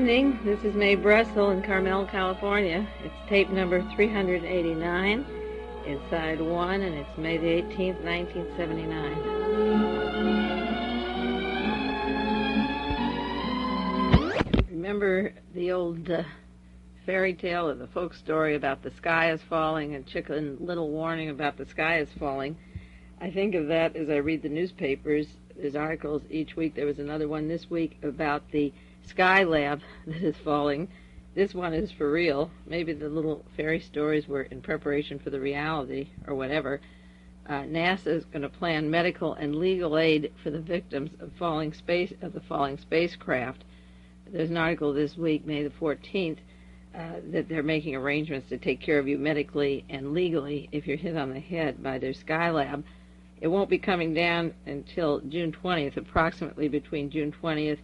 evening. This is Mae Brussell in Carmel, California. It's tape number 389. It's side 1, and it's May the 18th, 1979. Remember the old fairy tale or the folk story about the sky is falling and Chicken Little warning about the sky is falling? I think of that as I read the newspapers. There's articles each week. There was another one this week about the Skylab that is falling. This one is for real. Maybe the little fairy stories were in preparation for the reality or whatever. NASA is going to plan medical and legal aid for the victims of the falling spacecraft. There's an article this week, May the 14th, that they're making arrangements to take care of you medically and legally if you're hit on the head by their Skylab. It won't be coming down until June 20th, approximately between June 20th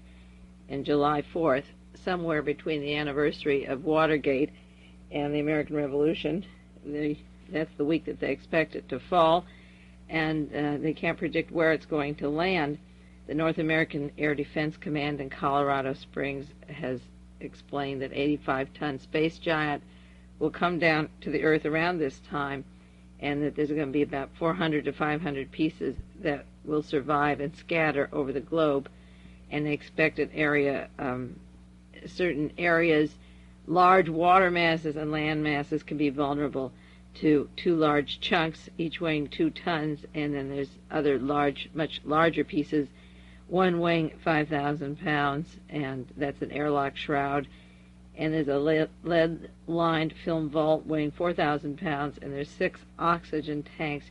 and July 4th, somewhere between the anniversary of Watergate and the American Revolution. That's the week that they expect it to fall, and they can't predict where it's going to land. The North American Air Defense Command in Colorado Springs has explained that 85-ton space giant will come down to the Earth around this time, and that there's going to be about 400 to 500 pieces that will survive and scatter over the globe. And they expect an area, certain areas, large water masses and land masses can be vulnerable to two large chunks, each weighing 2 tons, and then there's other large, much larger pieces, one weighing 5,000 pounds, and that's an airlock shroud. And there's a lead-lined film vault weighing 4,000 pounds, and there's 6 oxygen tanks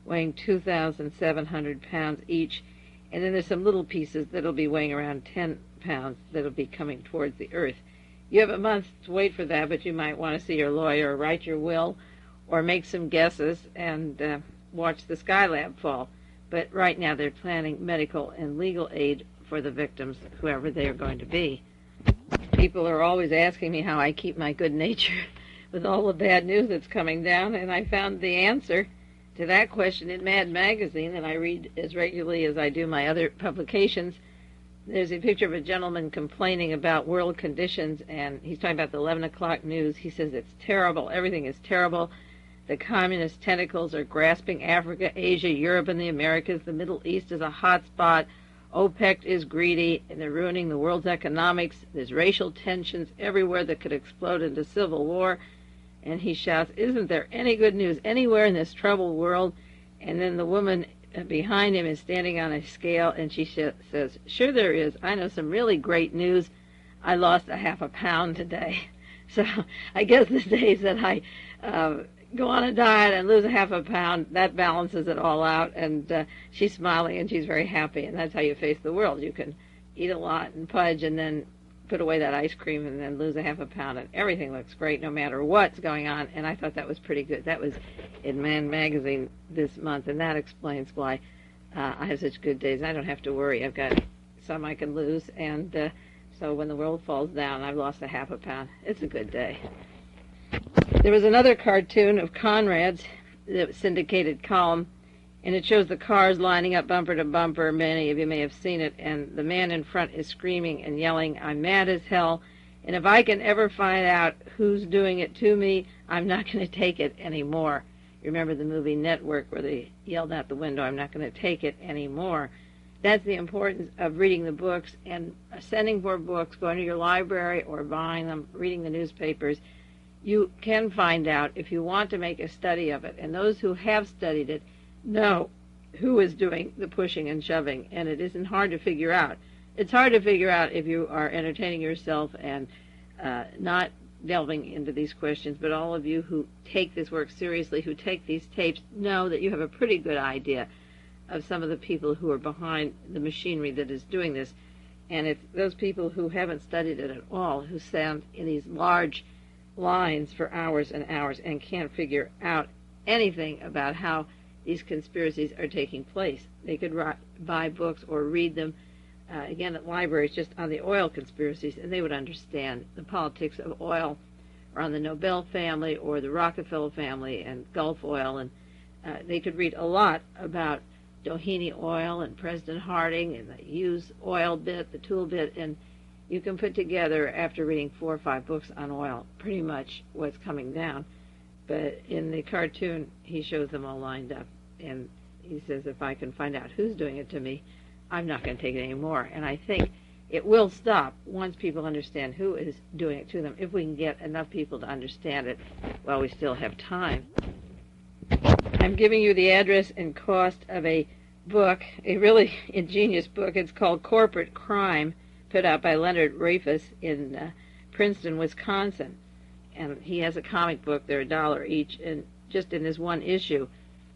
weighing 2,700 pounds each. And then there's some little pieces that'll be weighing around 10 pounds that'll be coming towards the Earth. You have a month to wait for that, but you might want to see your lawyer or write your will or make some guesses and watch the Skylab fall. But right now they're planning medical and legal aid for the victims, whoever they are going to be. People are always asking me how I keep my good nature with all the bad news that's coming down, and I found the answer to that question in Mad Magazine, and I read as regularly as I do my other publications. There's a picture of a gentleman complaining about world conditions, and he's talking about the 11 o'clock news. He says it's terrible. Everything is terrible. The communist tentacles are grasping Africa, Asia, Europe, and the Americas. The Middle East is a hot spot. OPEC is greedy, and they're ruining the world's economics. There's racial tensions everywhere that could explode into civil war. And he shouts, isn't there any good news anywhere in this troubled world? And then the woman behind him is standing on a scale, and she says, sure there is. I know some really great news. I lost a half a pound today. So I guess the days that I go on a diet and lose a half a pound, that balances it all out. And she's smiling, and she's very happy. And that's how you face the world. You can eat a lot and pudge and then put away that ice cream and then lose a half a pound, and everything looks great no matter what's going on. And I thought that was pretty good. That was in Man Magazine this month, and that explains why I have such good days. I don't have to worry. I've got some I can lose, and so when the world falls down, I've lost a half a pound. It's a good day. There was another cartoon of Conrad's, the syndicated column, and it shows the cars lining up bumper to bumper. Many of you may have seen it, and the man in front is screaming and yelling, I'm mad as hell, and if I can ever find out who's doing it to me, I'm not going to take it anymore. You remember the movie Network where they yelled out the window, I'm not going to take it anymore. That's the importance of reading the books and sending more books, going to your library or buying them, reading the newspapers. You can find out if you want to make a study of it, and those who have studied it know who is doing the pushing and shoving, and it isn't hard to figure out. It's hard to figure out if you are entertaining yourself and not delving into these questions, but all of you who take this work seriously, who take these tapes, know that you have a pretty good idea of some of the people who are behind the machinery that is doing this. And it's those people who haven't studied it at all, who stand in these large lines for hours and hours and can't figure out anything about how these conspiracies are taking place. They could buy books or read them, again, at libraries just on the oil conspiracies, and they would understand the politics of oil, or on the Nobel family or the Rockefeller family and Gulf oil, and they could read a lot about Doheny oil and President Harding and the Hughes oil bit, the tool bit, and you can put together, after reading 4 or 5 books on oil, pretty much what's coming down. But in the cartoon, he shows them all lined up, and he says, if I can find out who's doing it to me, I'm not going to take it anymore. And I think it will stop once people understand who is doing it to them, if we can get enough people to understand it while we still have time. I'm giving you the address and cost of a book, a really ingenious book. It's called Corporate Crime, put out by Leonard Rafus in Princeton, Wisconsin. And he has a comic book. They're $1 each. And just in this one issue,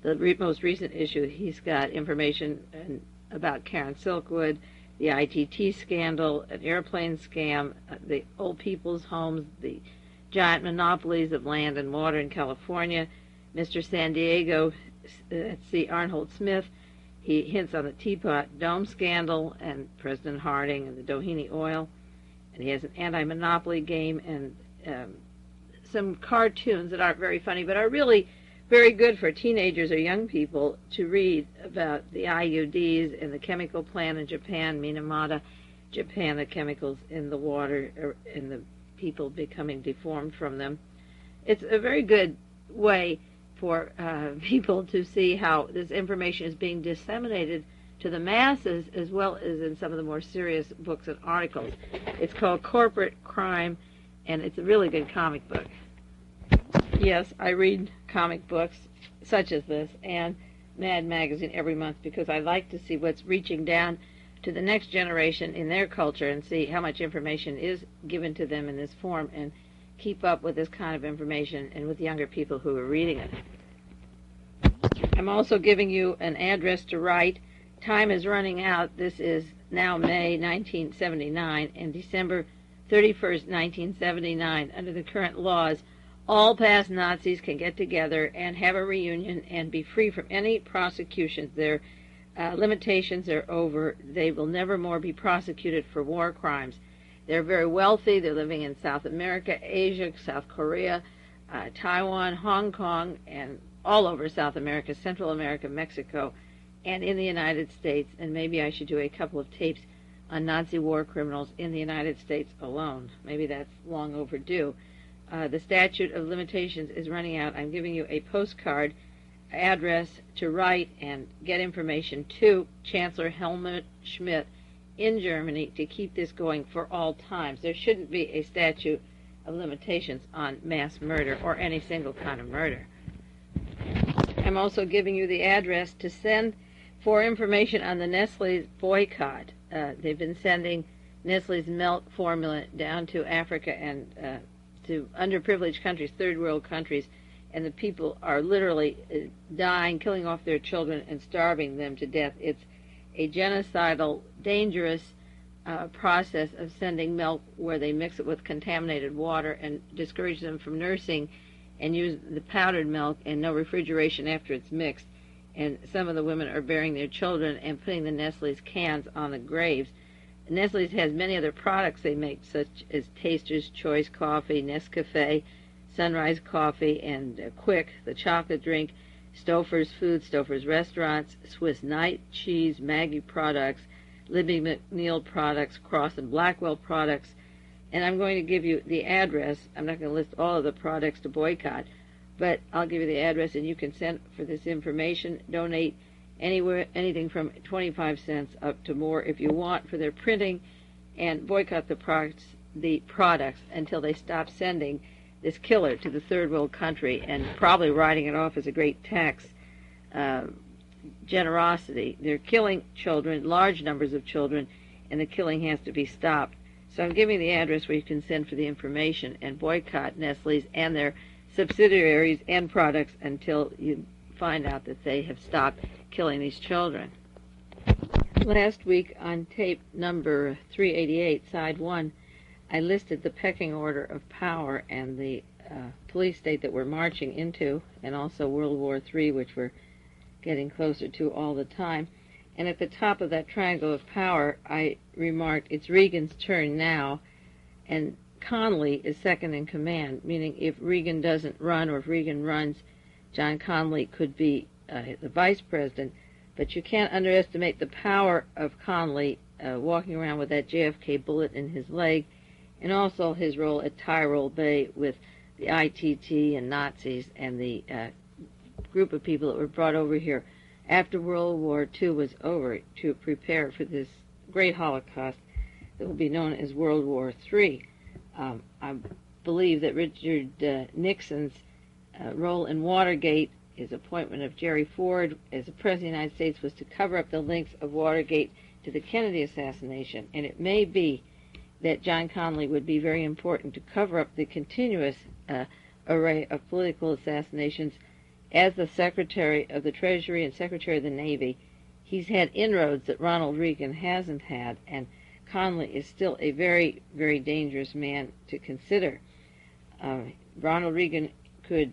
the most recent issue, he's got information about Karen Silkwood, the ITT scandal, an airplane scam, the old people's homes, the giant monopolies of land and water in California, Mr. San Diego, Arnold Smith. He hints on the Teapot Dome scandal and President Harding and the Doheny oil. And he has an anti-monopoly game and some cartoons that aren't very funny, but are really very good for teenagers or young people to read about the IUDs and the chemical plant in Japan, Minamata, Japan, the chemicals in the water and the people becoming deformed from them. It's a very good way for people to see how this information is being disseminated to the masses, as well as in some of the more serious books and articles. It's called Corporate Crime, and it's a really good comic book. Yes, I read comic books such as this and Mad Magazine every month because I like to see what's reaching down to the next generation in their culture and see how much information is given to them in this form and keep up with this kind of information and with younger people who are reading it. I'm also giving you an address to write. Time is running out. This is now May 1979 and December 31st, 1979. Under the current laws, all past Nazis can get together and have a reunion and be free from any prosecutions. Their limitations are over. They will never more be prosecuted for war crimes. They're very wealthy. They're living in South America, Asia, South Korea, Taiwan, Hong Kong, and all over South America, Central America, Mexico, and in the United States. And maybe I should do a couple of tapes on Nazi war criminals in the United States alone. Maybe that's long overdue. The statute of limitations is running out. I'm giving you a postcard address to write and get information to Chancellor Helmut Schmidt in Germany to keep this going for all times. There shouldn't be a statute of limitations on mass murder or any single kind of murder. I'm also giving you the address to send for information on the Nestle's boycott. They've been sending Nestle's milk formula down to Africa and to underprivileged countries, third world countries, and the people are literally dying, killing off their children and starving them to death. It's a genocidal, dangerous process of sending milk where they mix it with contaminated water and discourage them from nursing and use the powdered milk and no refrigeration after it's mixed. And some of the women are burying their children and putting the Nestle's cans on the graves. Nestle's has many other products they make, such as Taster's Choice Coffee, Nescafe, Sunrise Coffee, and Quick, the chocolate drink, Stouffer's Food, Stouffer's Restaurants, Swiss Night Cheese, Maggie products, Libby McNeil products, Cross and Blackwell products. And I'm going to give you the address. I'm not going to list all of the products to boycott, but I'll give you the address, and you can send for this information. Donate anywhere, anything from 25 cents up to more if you want for their printing, and boycott the products until they stop sending this killer to the third world country and probably writing it off as a great tax generosity. They're killing children, large numbers of children, and the killing has to be stopped. So I'm giving the address where you can send for the information and boycott Nestle's and their subsidiaries and products until you find out that they have stopped killing these children. Last week on tape number 388, side 1, I listed the pecking order of power and the police state that we're marching into, and also World War III, which we're getting closer to all the time. And at the top of that triangle of power, I remarked, it's Reagan's turn now, and Connally is second in command, meaning if Reagan doesn't run, or if Reagan runs, John Connally could be the vice president. But you can't underestimate the power of Connally walking around with that JFK bullet in his leg, and also his role at Tyrol Bay with the ITT and Nazis and the group of people that were brought over here after World War II was over to prepare for this great Holocaust that will be known as World War III. I believe that Richard Nixon's role in Watergate, his appointment of Jerry Ford as the President of the United States, was to cover up the links of Watergate to the Kennedy assassination. And it may be that John Connally would be very important to cover up the continuous array of political assassinations. As the Secretary of the Treasury and Secretary of the Navy, he's had inroads that Ronald Reagan hasn't had, and Connally is still a very, very dangerous man to consider. Ronald Reagan could,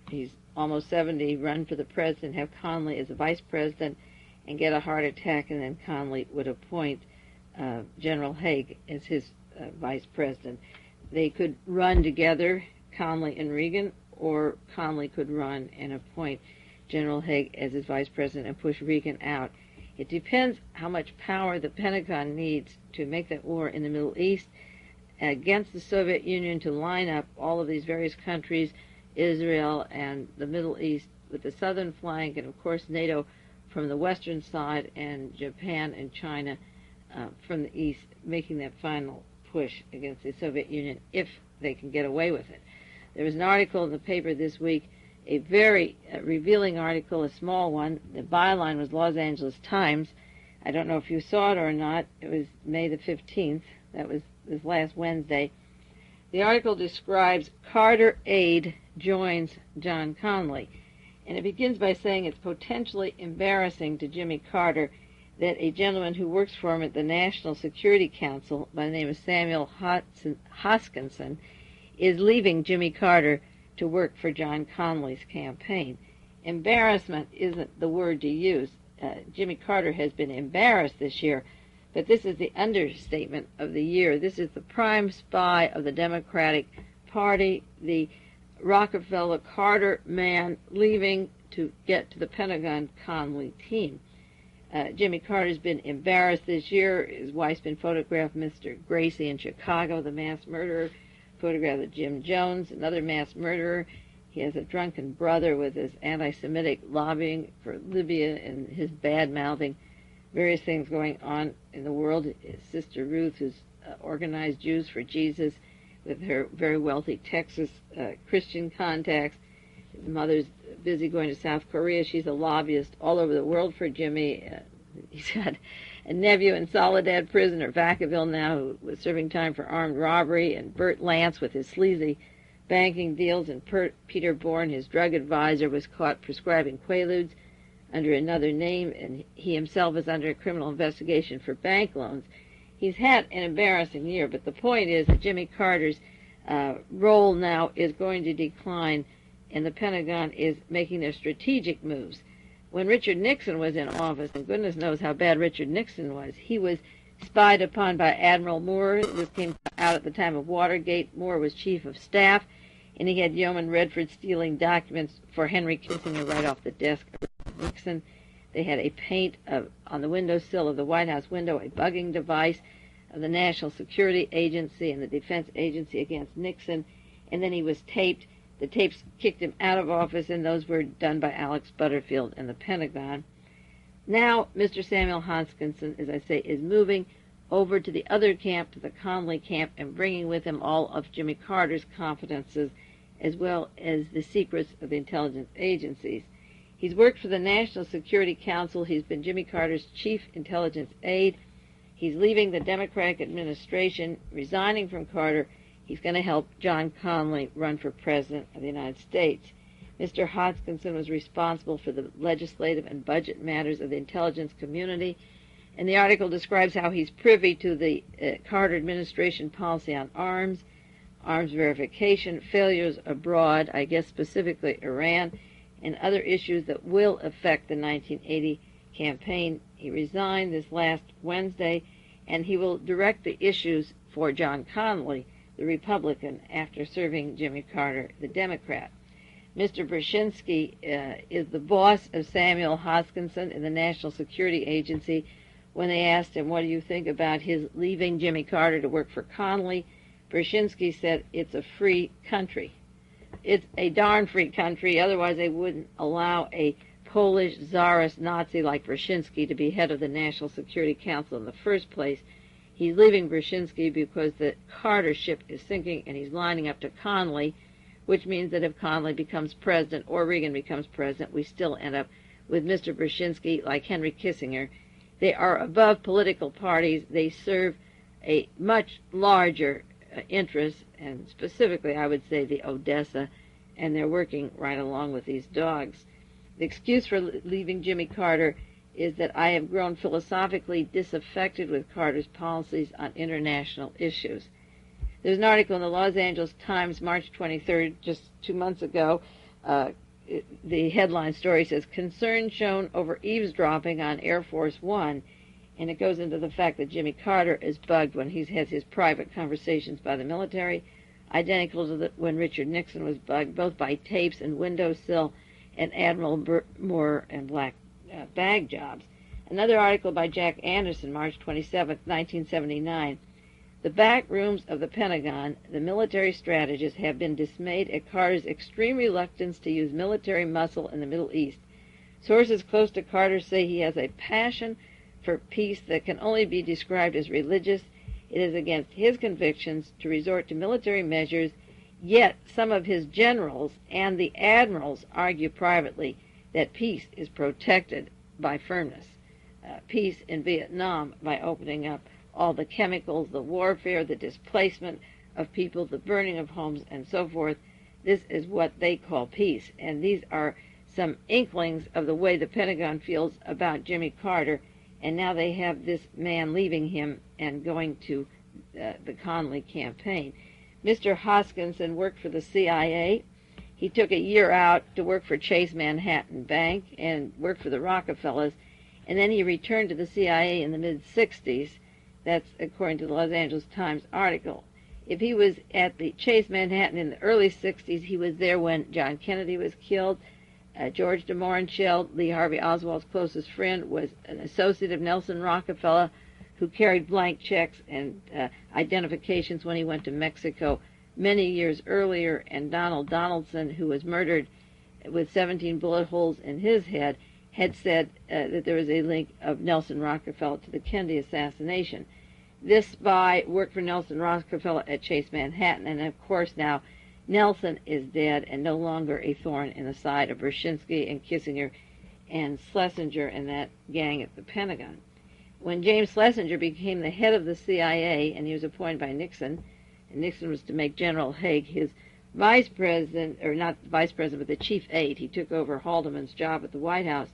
he's almost 70, run for the president, have Connally as a vice president, and get a heart attack, and then Connally would appoint General Haig as his vice president. They could run together, Connally and Reagan, or Connally could run and appoint General Haig as his vice president and push Reagan out. It depends how much power the Pentagon needs to make that war in the Middle East against the Soviet Union, to line up all of these various countries, Israel and the Middle East with the southern flank, and of course NATO from the western side, and Japan and China from the east, making that final push against the Soviet Union if they can get away with it. There was an article in the paper this week, a very revealing article, a small one. The byline was Los Angeles Times. I don't know if you saw it or not. It was May the 15th. That was this last Wednesday. The article describes Carter aide joins John Connally. And it begins by saying it's potentially embarrassing to Jimmy Carter that a gentleman who works for him at the National Security Council by the name of Samuel Hoskinson is leaving Jimmy Carter to work for John Connally's campaign. Embarrassment isn't the word to use. Jimmy Carter has been embarrassed this year, but this is the understatement of the year. This is the prime spy of the Democratic Party, the Rockefeller Carter man leaving to get to the Pentagon Connally team. Jimmy Carter's been embarrassed this year. His wife's been photographed, Mr. Gracie in Chicago, the mass murderer, photograph of Jim Jones, another mass murderer. He has a drunken brother with his anti-Semitic lobbying for Libya and his bad-mouthing various things going on in the world. His sister Ruth, who's organized Jews for Jesus with her very wealthy Texas Christian contacts. His mother's busy going to South Korea. She's a lobbyist all over the world for Jimmy. He's got a nephew in Soledad prison, or Vacaville now, who was serving time for armed robbery, and Bert Lance with his sleazy banking deals, and Peter Bourne, his drug advisor, was caught prescribing Quaaludes under another name, and he himself is under a criminal investigation for bank loans. He's had an embarrassing year, but the point is that Jimmy Carter's role now is going to decline, and the Pentagon is making their strategic moves. When Richard Nixon was in office, and goodness knows how bad Richard Nixon was, he was spied upon by Admiral Moore. This came out at the time of Watergate. Moore was chief of staff, and he had Yeoman Redford stealing documents for Henry Kissinger right off the desk of Nixon. They had a paint on the windowsill of the White House window, a bugging device of the National Security Agency and the Defense Agency against Nixon, and then he was taped. The tapes kicked him out of office, and those were done by Alex Butterfield and the Pentagon. Now, Mr. Samuel Hoskinson, as I say, is moving over to the other camp, to the Connally camp, and bringing with him all of Jimmy Carter's confidences, as well as the secrets of the intelligence agencies. He's worked for the National Security Council. He's been Jimmy Carter's chief intelligence aide. He's leaving the Democratic administration, resigning from Carter. He's going to help John Connally run for president of the United States. Mr. Hoskinson was responsible for the legislative and budget matters of the intelligence community, and the article describes how he's privy to the Carter administration policy on arms verification, failures abroad, I guess specifically Iran, and other issues that will affect the 1980 campaign. He resigned this last Wednesday, and he will direct the issues for John Connally, the Republican, after serving Jimmy Carter, the Democrat. Mr. Brzezinski is the boss of Samuel Hoskinson in the National Security Agency, when they asked him, what do you think about his leaving Jimmy Carter to work for Connally? Brzezinski said, it's a free country. It's a darn free country, otherwise they wouldn't allow a Polish czarist Nazi like Brzezinski to be head of the National Security Council in the first place. He's leaving Brzezinski because the Carter ship is sinking and he's lining up to Connally, which means that if Connally becomes president or Reagan becomes president, we still end up with Mr. Brzezinski like Henry Kissinger. They are above political parties. They serve a much larger interest, and specifically, I would say, the Odessa, and they're working right along with these dogs. The excuse for leaving Jimmy Carter is that I have grown philosophically disaffected with Carter's policies on international issues. There's an article in the Los Angeles Times, March 23rd, just 2 months ago. The headline story says, concern shown over eavesdropping on Air Force One, and it goes into the fact that Jimmy Carter is bugged when he has his private conversations by the military, identical to when Richard Nixon was bugged, both by tapes and windowsill and Admiral Moore and black bag jobs. Another article by Jack Anderson, March 27, 1979. The back rooms of the Pentagon, the military strategists have been dismayed at Carter's extreme reluctance to use military muscle in the Middle East. Sources close to Carter say he has a passion for peace that can only be described as religious. It is against his convictions to resort to military measures, yet some of his generals and the admirals argue privately that peace is protected by firmness. Peace in Vietnam by opening up all the chemicals, the warfare, the displacement of people, the burning of homes, and so forth. This is what they call peace. And these are some inklings of the way the Pentagon feels about Jimmy Carter. And now they have this man leaving him and going to the Connally campaign. Mr. Hoskinson worked for the CIA. He took a year out to work for Chase Manhattan Bank and worked for the Rockefellers. And then he returned to the CIA in the mid-60s. That's according to the Los Angeles Times article. If he was at the Chase Manhattan in the early 60s, he was there when John Kennedy was killed. George de Mohrenschildt, Lee Harvey Oswald's closest friend, was an associate of Nelson Rockefeller who carried blank checks and identifications when he went to Mexico many years earlier. And Donald Donaldson, who was murdered with 17 bullet holes in his head, had said that there was a link of Nelson Rockefeller to the Kennedy assassination. This spy worked for Nelson Rockefeller at Chase Manhattan, and of course now Nelson is dead and no longer a thorn in the side of Brzezinski and Kissinger and Schlesinger and that gang at the Pentagon. When James Schlesinger became the head of the CIA, and he was appointed by Nixon, and Nixon was to make General Haig his vice president, or not vice president, but the chief aide. He took over Haldeman's job at the White House.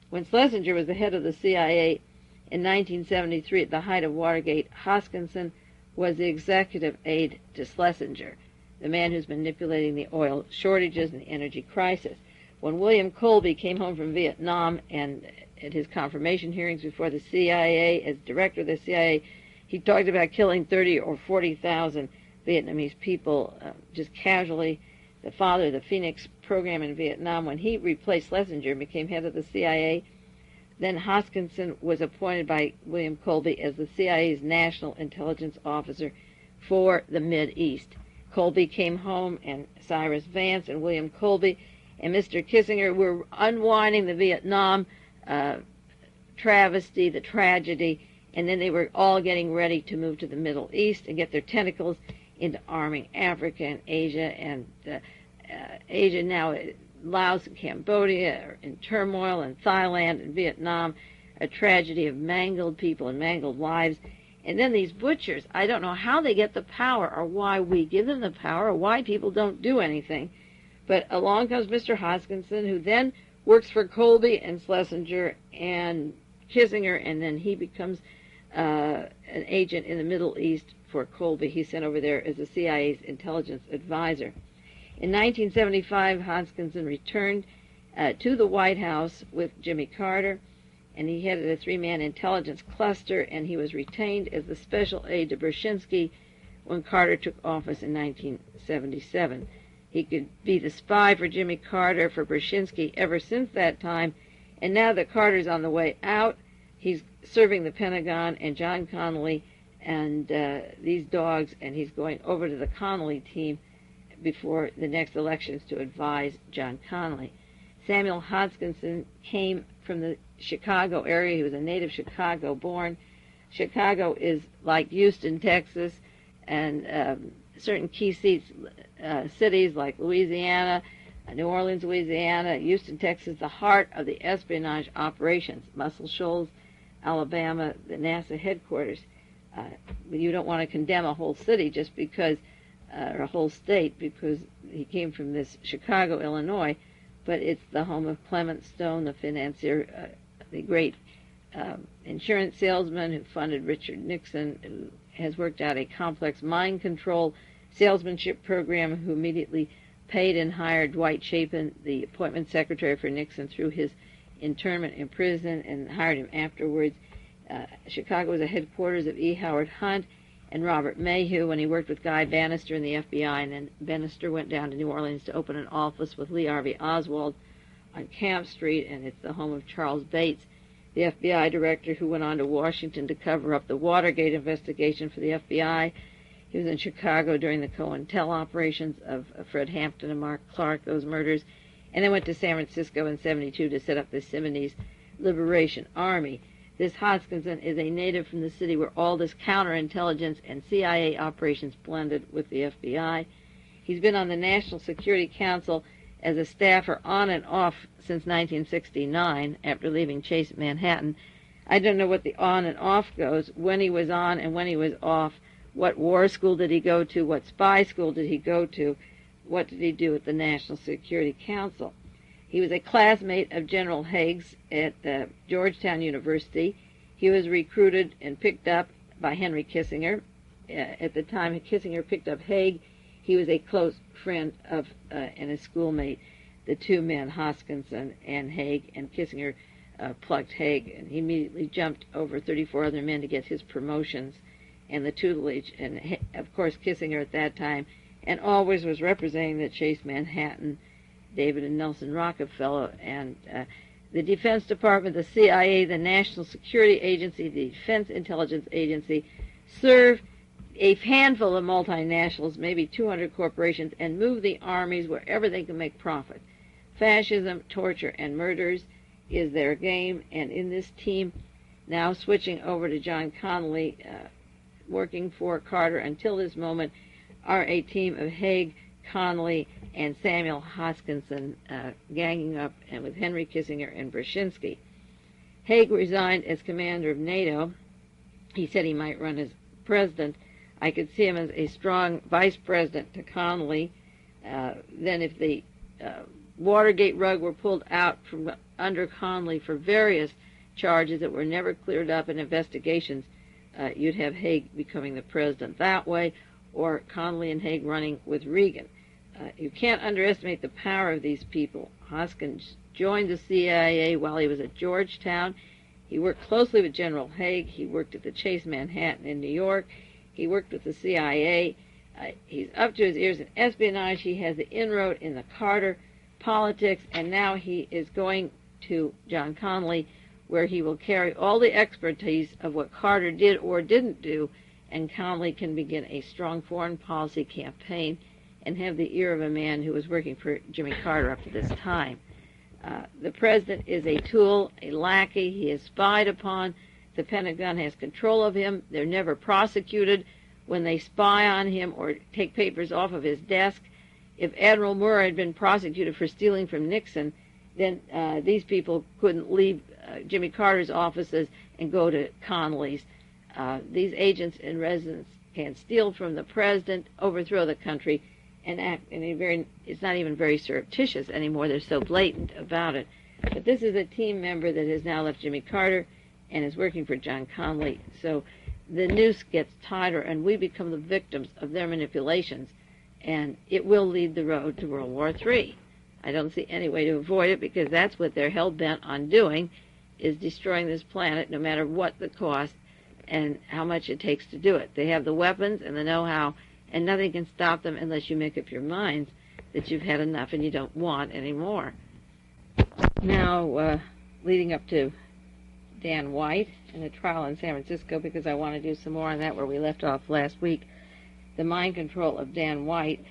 When Schlesinger was the head of the CIA in 1973 at the height of Watergate, Hoskinson was the executive aide to Schlesinger, the man who's manipulating the oil shortages and the energy crisis. When William Colby came home from Vietnam and at his confirmation hearings before the CIA as director of the CIA, he talked about killing 30 or 40,000 Vietnamese people just casually. The father of the Phoenix program in Vietnam, when he replaced Schlesinger and became head of the CIA, then Hoskinson was appointed by William Colby as the CIA's National Intelligence Officer for the Mideast. Colby came home, and Cyrus Vance and William Colby and Mr. Kissinger were unwinding the Vietnam travesty, the tragedy, and then they were all getting ready to move to the Middle East and get their tentacles into arming Africa and Asia. And Asia now, Laos and Cambodia are in turmoil, and Thailand and Vietnam, a tragedy of mangled people and mangled lives. And then these butchers, I don't know how they get the power or why we give them the power or why people don't do anything. But along comes Mr. Hoskinson, who then works for Colby and Schlesinger and Kissinger, and then he becomes an agent in the Middle East for Colby. He's sent over there as the CIA's intelligence advisor. In 1975, Hoskinson returned to the White House with Jimmy Carter, and he headed a three-man intelligence cluster, and he was retained as the special aide to Brzezinski when Carter took office in 1977. He could be the spy for Jimmy Carter, for Brzezinski ever since that time, and now that Carter's on the way out, he's serving the Pentagon and John Connally and these dogs, and he's going over to the Connally team before the next elections to advise John Connally. Samuel Hodgkinson came from the Chicago area. He was a native Chicago born. Chicago is like Houston, Texas, and certain key cities like Louisiana, New Orleans, Louisiana, Houston, Texas, the heart of the espionage operations. Muscle Shoals, Alabama, the NASA headquarters. You don't want to condemn a whole city just because, or a whole state, because he came from this Chicago, Illinois, but it's the home of Clement Stone, the financier, the great insurance salesman who funded Richard Nixon, who has worked out a complex mind control salesmanship program, who immediately paid and hired Dwight Chapin, the appointment secretary for Nixon, through his internment in prison, and hired him afterwards. Chicago was the headquarters of E. Howard Hunt and Robert Mayhew when he worked with Guy Bannister in the FBI, and then Bannister went down to New Orleans to open an office with Lee Harvey Oswald on Camp Street, and it's the home of Charles Bates, the FBI director who went on to Washington to cover up the Watergate investigation for the FBI. He was in Chicago during the COINTEL operations of Fred Hampton and Mark Clark, those murders, and then went to San Francisco in '72 to set up the Simonese Liberation Army. This Hodgkinson is a native from the city where all this counterintelligence and CIA operations blended with the FBI. He's been on the National Security Council as a staffer on and off since 1969 after leaving Chase Manhattan. I don't know what the on and off goes, when he was on and when he was off. What war school did he go to? What spy school did he go to? What did he do at the National Security Council? He was a classmate of General Haig's at Georgetown University. He was recruited and picked up by Henry Kissinger. At the time Kissinger picked up Haig, he was a close friend of and a schoolmate, the two men, Hodgkinson and Haig, and Kissinger plucked Haig, and he immediately jumped over 34 other men to get his promotions and the tutelage. And, of course, Kissinger at that time and always was representing the Chase Manhattan, David and Nelson Rockefeller, and the Defense Department, the CIA, the National Security Agency, the Defense Intelligence Agency, serve a handful of multinationals, maybe 200 corporations, and move the armies wherever they can make profit. Fascism, torture, and murders is their game, and in this team, now switching over to John Connally, working for Carter until this moment, are a team of Haig, Connally, and Samuel Hodgkinson ganging up, and with Henry Kissinger and Brzezinski. Haig resigned as commander of NATO. He said he might run as president. I could see him as a strong vice president to Connally. Then if the Watergate rug were pulled out from under Connally for various charges that were never cleared up in investigations, you'd have Haig becoming the president that way, or Connally and Haig running with Reagan. You can't underestimate the power of these people. Hoskins joined the CIA while he was at Georgetown. He worked closely with General Haig. He worked at the Chase Manhattan in New York. He worked with the CIA. He's up to his ears in espionage. He has the inroad in the Carter politics, and now he is going to John Connally, where he will carry all the expertise of what Carter did or didn't do, and Connally can begin a strong foreign policy campaign and have the ear of a man who was working for Jimmy Carter up to this time. The president is a tool, a lackey. He is spied upon. The Pentagon has control of him. They're never prosecuted when they spy on him or take papers off of his desk. If Admiral Moore had been prosecuted for stealing from Nixon, then these people couldn't leave Jimmy Carter's offices and go to Connally's. These agents in residence can steal from the president, overthrow the country, and act in a very, it's not even very surreptitious anymore. They're so blatant about it. But this is a team member that has now left Jimmy Carter and is working for John Connally. So the noose gets tighter, and we become the victims of their manipulations, and it will lead the road to World War III. I don't see any way to avoid it, because that's what they're hell-bent on doing, is destroying this planet no matter what the cost and how much it takes to do it. They have the weapons and the know-how, and nothing can stop them unless you make up your minds that you've had enough and you don't want any more. Now, leading up to Dan White and the trial in San Francisco, because I want to do some more on that where we left off last week. The mind control of Dan White,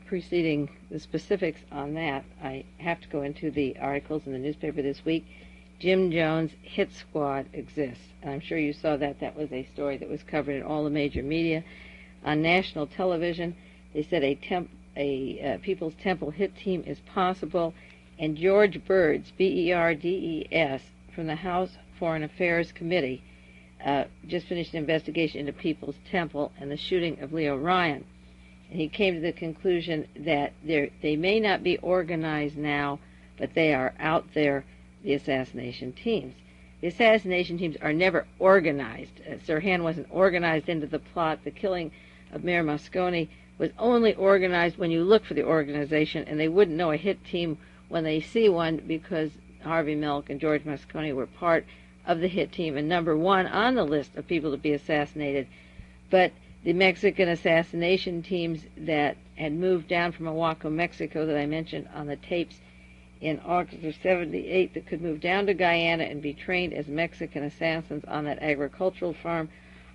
preceding the specifics on that, I have to go into the articles in the newspaper this week. Jim Jones' hit squad exists. And I'm sure you saw that. That was a story that was covered in all the major media. On national television, they said a People's Temple hit team is possible. And George Burds, B-E-R-D-E-S, from the House Foreign Affairs Committee, just finished an investigation into People's Temple and the shooting of Leo Ryan. And he came to the conclusion that they may not be organized now, but they are out there, the assassination teams. The assassination teams are never organized. Sirhan wasn't organized into the plot. The killing of Mayor Moscone was only organized when you look for the organization, and they wouldn't know a hit team when they see one because Harvey Milk and George Moscone were part of the hit team and number one on the list of people to be assassinated. But the Mexican assassination teams that had moved down from Oaxaca, Mexico, that I mentioned on the tapes in August of '78, that could move down to Guyana and be trained as Mexican assassins on that agricultural farm,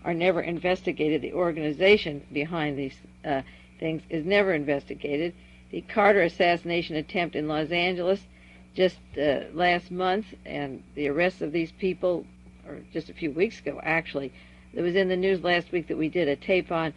are never investigated. The organization behind these things is never investigated. The Carter assassination attempt in Los Angeles just last month, and the arrest of these people, or just a few weeks ago actually, it was in the news last week that we did a tape on.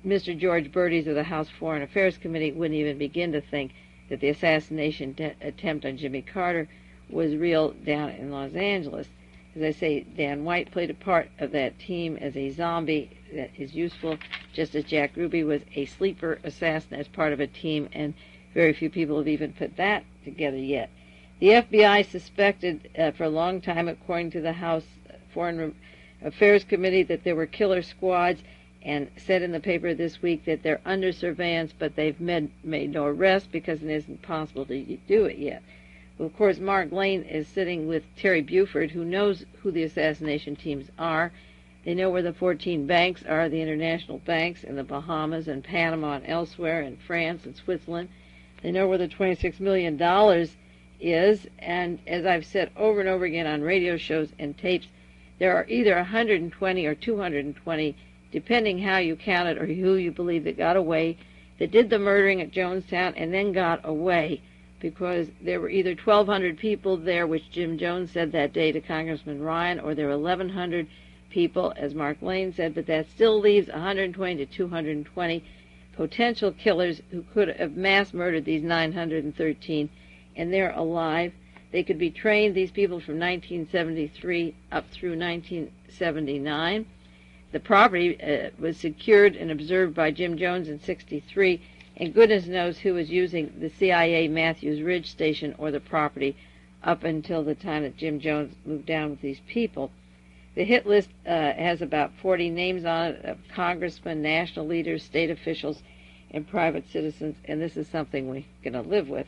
Mr. George Burdes of the House Foreign Affairs Committee wouldn't even begin to think that the assassination attempt on Jimmy Carter was real down in Los Angeles. As I say, Dan White played a part of that team as a zombie that is useful, just as Jack Ruby was a sleeper assassin as part of a team, and very few people have even put that together yet. The FBI suspected for a long time, according to the House Foreign Affairs Committee, that there were killer squads, and said in the paper this week that they're under surveillance, but they've made no arrest because it isn't possible to do it yet. Well, of course, Mark Lane is sitting with Terry Buford, who knows who the assassination teams are. They know where the 14 banks are, the international banks in the Bahamas and Panama and elsewhere, in France and Switzerland. They know where the $26 million is, and as I've said over and over again on radio shows and tapes, there are either 120 or 220, depending how you count it or who you believe, that got away, that did the murdering at Jonestown and then got away, because there were either 1,200 people there, which Jim Jones said that day to Congressman Ryan, or there were 1,100 people, as Mark Lane said, but that still leaves 120 to 220 potential killers who could have mass murdered these 913, and they're alive. They could be trained, these people, from 1973 up through 1979. The property was secured and observed by Jim Jones in '63, and goodness knows who was using the CIA Matthews Ridge station or the property up until the time that Jim Jones moved down with these people. The hit list has about 40 names on it of congressmen, national leaders, state officials, and private citizens, and this is something we're going to live with.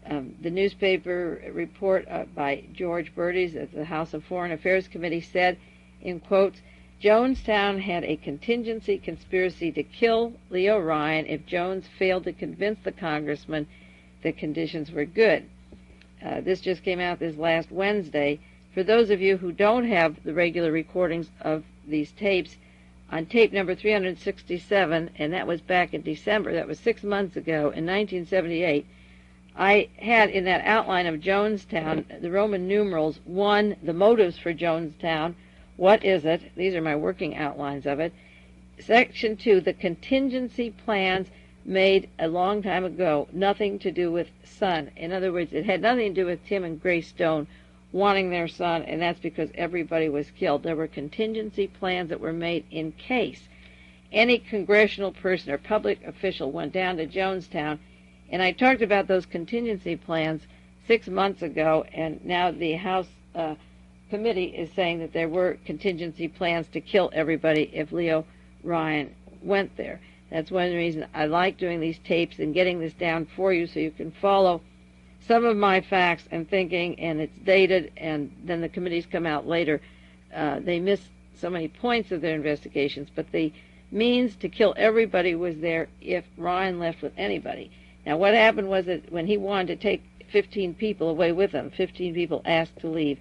The newspaper report by George Burdes of the House of Foreign Affairs Committee said, in quotes, Jonestown had a contingency conspiracy to kill Leo Ryan if Jones failed to convince the congressman the conditions were good. This just came out this last Wednesday. For those of you who don't have the regular recordings of these tapes, on tape number 367, and that was back in December, that was 6 months ago, in 1978, I had in that outline of Jonestown the Roman numerals: 1, the motives for Jonestown. What is it? These are my working outlines of it. Section 2, the contingency plans made a long time ago, nothing to do with son. In other words, it had nothing to do with Tim and Grace Stone wanting their son, and that's because everybody was killed. There were contingency plans that were made in case any congressional person or public official went down to Jonestown. And I talked about those contingency plans 6 months ago, and now the House committee is saying that there were contingency plans to kill everybody if Leo Ryan went there. That's one reason I like doing these tapes and getting this down for you so you can follow some of my facts and thinking, and it's dated, and then the committees come out later. They miss so many points of their investigations, but the means to kill everybody was there if Ryan left with anybody. Now, what happened was that when he wanted to take 15 people away with him, 15 people asked to leave,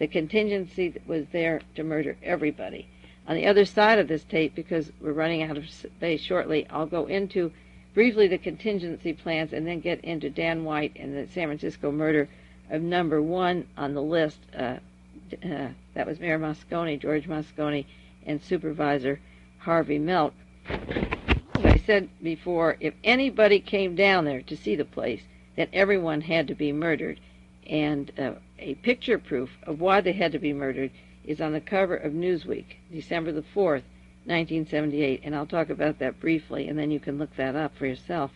The contingency was there to murder everybody. On the other side of this tape, because we're running out of space shortly, I'll go into briefly the contingency plans and then get into Dan White and the San Francisco murder of number one on the list. That was Mayor Moscone, George Moscone, and Supervisor Harvey Milk. As I said before, if anybody came down there to see the place, then everyone had to be murdered. And a picture proof of why they had to be murdered is on the cover of Newsweek, December the 4th, 1978, and I'll talk about that briefly, and then you can look that up for yourself.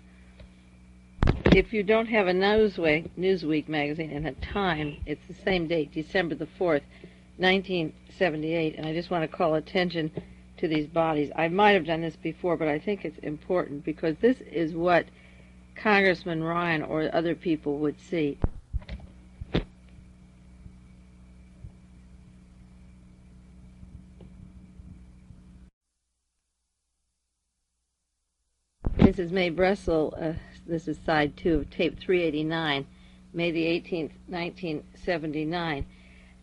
If you don't have a Newsweek magazine and a time, it's the same date, December the 4th, 1978, and I just want to call attention to these bodies. I might have done this before, but I think it's important because this is what Congressman Ryan or other people would see. This is Mae Brussell. This is side 2 of tape 389, May the 18th, 1979.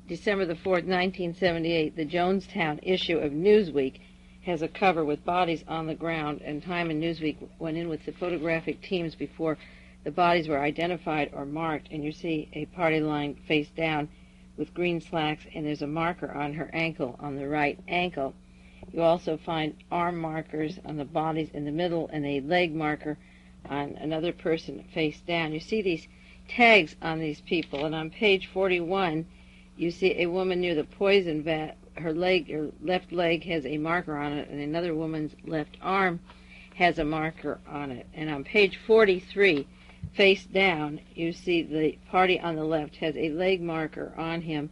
December the 4th, 1978, the Jonestown issue of Newsweek has a cover with bodies on the ground, and Time and Newsweek went in with the photographic teams before the bodies were identified or marked, and you see a party line face down with green slacks, and there's a marker on her ankle, on the right ankle. You also find arm markers on the bodies in the middle and a leg marker on another person face down. You see these tags on these people, and on page 41 you see a woman near the poison vat. Her left leg has a marker on it, and another woman's left arm has a marker on it. And on page 43, face down, you see the party on the left has a leg marker on him,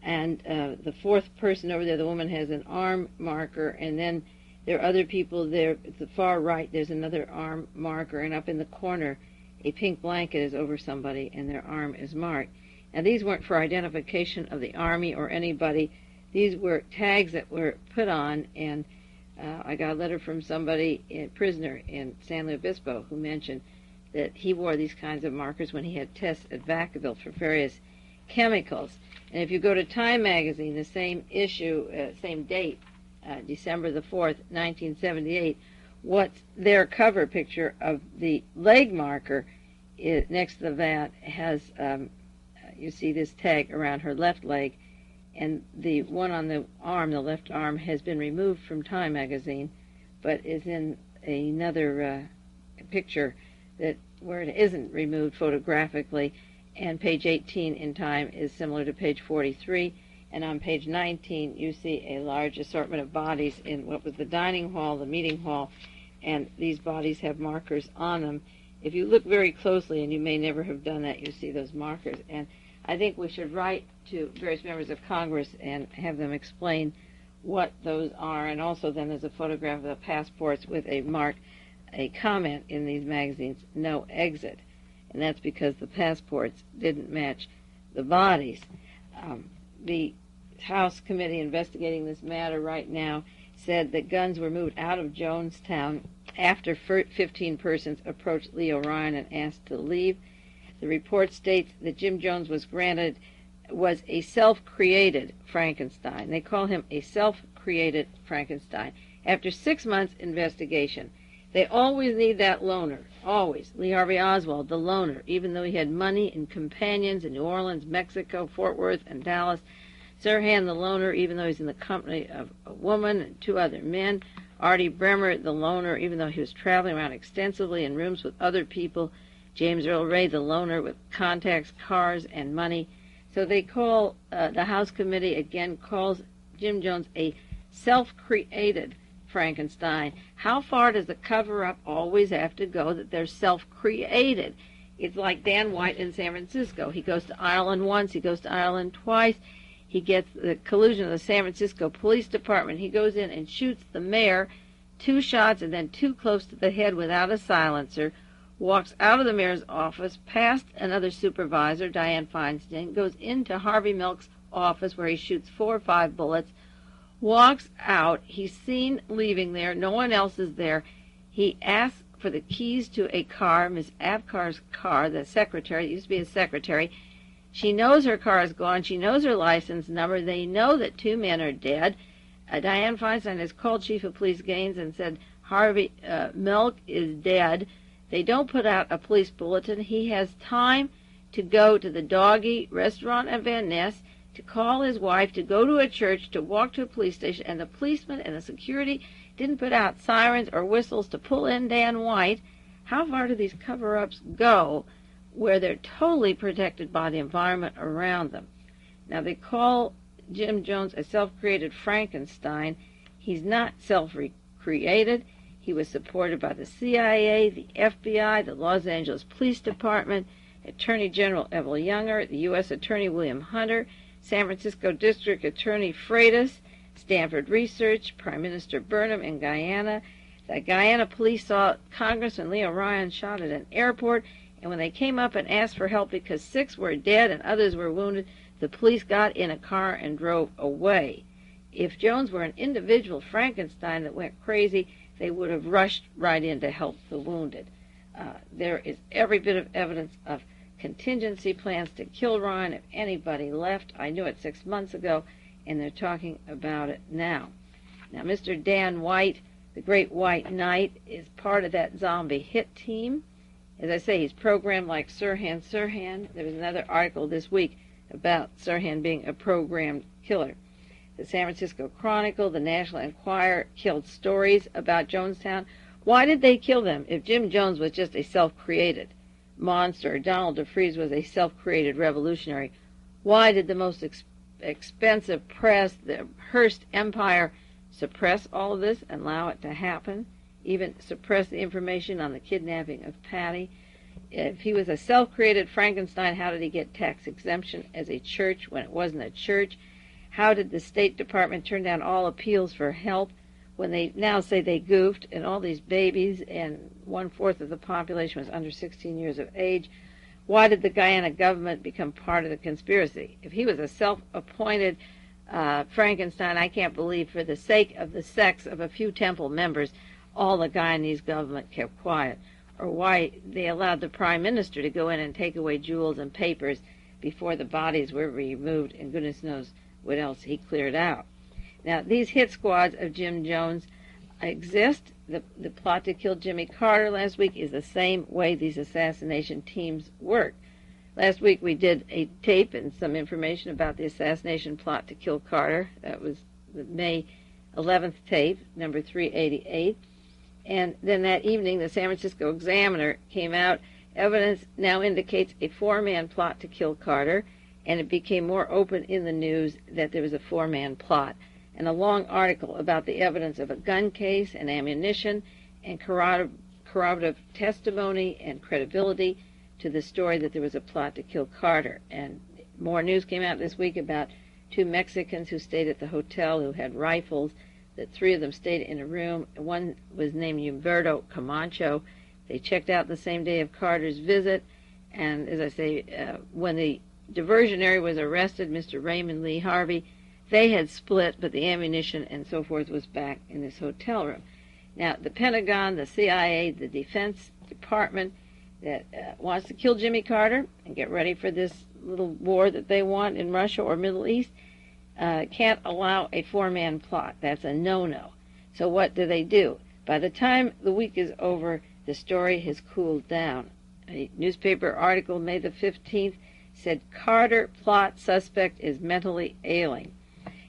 and the fourth person over there, the woman, has an arm marker, and then there are other people there. At the far right, there's another arm marker, and up in the corner, a pink blanket is over somebody, and their arm is marked. Now, these weren't for identification of the Army or anybody. These were tags that were put on, and I got a letter from somebody, a prisoner in San Luis Obispo, who mentioned that he wore these kinds of markers when he had tests at Vacaville for various chemicals. And if you go to Time magazine, the same issue, same date, December the 4th, 1978, what's their cover picture of the leg marker next to that has, you see this tag around her left leg, and the one on the arm, the left arm, has been removed from Time magazine, but is in another picture that where it isn't removed photographically. And page 18 in Time is similar to page 43. And on page 19, you see a large assortment of bodies in what was the dining hall, the meeting hall, and these bodies have markers on them. If you look very closely, and you may never have done that, you see those markers. And I think we should write to various members of Congress and have them explain what those are. And also then there's a photograph of the passports with a mark, a comment in these magazines, no exit. And that's because the passports didn't match the bodies. The House committee investigating this matter right now said that guns were moved out of Jonestown after 15 persons approached Leo Ryan and asked to leave. The report states that Jim Jones was a self-created Frankenstein. They call him a self-created Frankenstein. After 6 months investigation, they always need that loner, always. Lee Harvey Oswald, the loner, even though he had money and companions in New Orleans, Mexico, Fort Worth, and Dallas. Sirhan, the loner, even though he's in the company of a woman and 2 other men. Artie Bremer, the loner, even though he was traveling around extensively in rooms with other people. James Earl Ray, the loner, with contacts, cars, and money. So they call, the House committee again calls Jim Jones a self-created Frankenstein. How far does the cover-up always have to go that they're self-created? It's like Dan White in San Francisco. He goes to Ireland once, he goes to Ireland twice. He gets the collusion of the San Francisco Police Department. He goes in and shoots the mayor 2 shots and then 2 close to the head without a silencer, walks out of the mayor's office, past another supervisor, Dianne Feinstein, goes into Harvey Milk's office where he shoots 4 or 5 bullets, walks out. He's seen leaving there. No one else is there. He asks for the keys to a car, Miss Avkar's car, the secretary, used to be his secretary. She knows her car is gone. She knows her license number. They know that 2 men are dead. Dianne Feinstein has called Chief of Police Gaines and said Harvey Milk is dead. They don't put out a police bulletin. He has time to go to the Doggy restaurant at Van Ness, to call his wife, to go to a church, to walk to a police station, and the policemen and the security didn't put out sirens or whistles to pull in Dan White. How far do these cover-ups go where they're totally protected by the environment around them? Now, they call Jim Jones a self-created Frankenstein. He's not self-created. He was supported by the CIA, the FBI, the Los Angeles Police Department, Attorney General Evel Younger, the U.S. Attorney William Hunter, San Francisco District Attorney Freitas, Stanford Research, Prime Minister Burnham in Guyana. The Guyana police saw Congressman Leo Ryan shot at an airport, and when they came up and asked for help because 6 were dead and others were wounded, the police got in a car and drove away. If Jones were an individual Frankenstein that went crazy, they would have rushed right in to help the wounded. There is every bit of evidence of contingency plans to kill Ryan if anybody left. I knew it 6 months ago, and they're talking about it now. Now, Mr. Dan White, the Great White Knight, is part of that zombie hit team. As I say, he's programmed like Sirhan. There was another article this week about Sirhan being a programmed killer. The San Francisco Chronicle, the National Enquirer killed stories about Jonestown. Why did they kill them if Jim Jones was just a self-created monster, or Donald DeFreeze was a self-created revolutionary? Why did the most expensive press, the Hearst Empire, suppress all of this and allow it to happen? Even suppress the information on the kidnapping of Patty? If he was a self-created Frankenstein, how did he get tax exemption as a church when it wasn't a church? How did the State Department turn down all appeals for help when they now say they goofed and all these babies and 1/4 of the population was under 16 years of age? Why did the Guyana government become part of the conspiracy? If he was a self-appointed Frankenstein, I can't believe for the sake of the sex of a few temple members, all the Guyanese government kept quiet, or why they allowed the prime minister to go in and take away jewels and papers before the bodies were removed, and goodness knows what else he cleared out. Now, these hit squads of Jim Jones exist. The plot to kill Jimmy Carter last week is the same way these assassination teams work. Last week we did a tape and some information about the assassination plot to kill Carter. That was the May 11th tape, number 388. And then that evening, the San Francisco Examiner came out. Evidence now indicates a 4-man plot to kill Carter, and it became more open in the news that there was a 4-man plot. And a long article about the evidence of a gun case and ammunition and corroborative testimony and credibility to the story that there was a plot to kill Carter. And more news came out this week about 2 Mexicans who stayed at the hotel who had rifles, that 3 of them stayed in a room. One was named Humberto Camacho. They checked out the same day of Carter's visit. And as I say, when the diversionary was arrested, Mr. Raymond Lee Harvey, they had split, but the ammunition and so forth was back in this hotel room. Now, the Pentagon, the CIA, the Defense Department that wants to kill Jimmy Carter and get ready for this little war that they want in Russia or Middle East can't allow a 4-man plot. That's a no-no. So what do? By the time the week is over, the story has cooled down. A newspaper article May the 15th said Carter plot suspect is mentally ailing.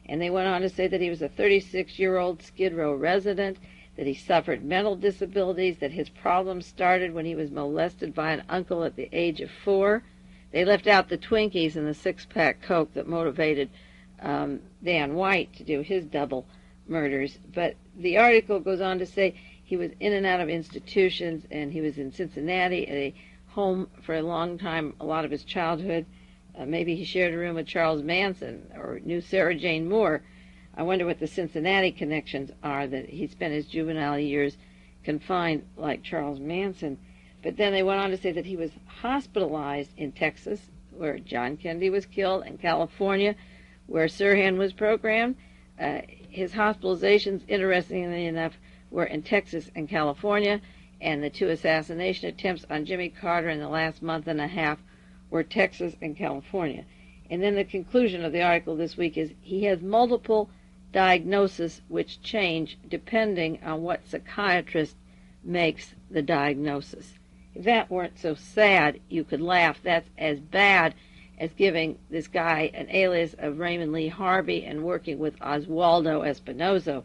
And they went on to say that he was a 36-year-old Skid Row resident, that he suffered mental disabilities, that his problems started when he was molested by an uncle at the age of 4. They left out the Twinkies and the 6-pack Coke that motivated Dan White to do his double murders. But the article goes on to say he was in and out of institutions, and he was in Cincinnati at a home for a long time, a lot of his childhood. Maybe he shared a room with Charles Manson or knew Sarah Jane Moore. I wonder what the Cincinnati connections are, that he spent his juvenile years confined like Charles Manson. But then they went on to say that he was hospitalized in Texas, where John Kennedy was killed, and California, where Sirhan was programmed. His hospitalizations, interestingly enough, were in Texas and California, and the 2 assassination attempts on Jimmy Carter in the last month and a half were Texas and California. And then the conclusion of the article this week is he has multiple diagnoses which change depending on what psychiatrist makes the diagnosis. If that weren't so sad, you could laugh. That's as bad as giving this guy an alias of Raymond Lee Harvey and working with Oswaldo Espinosa.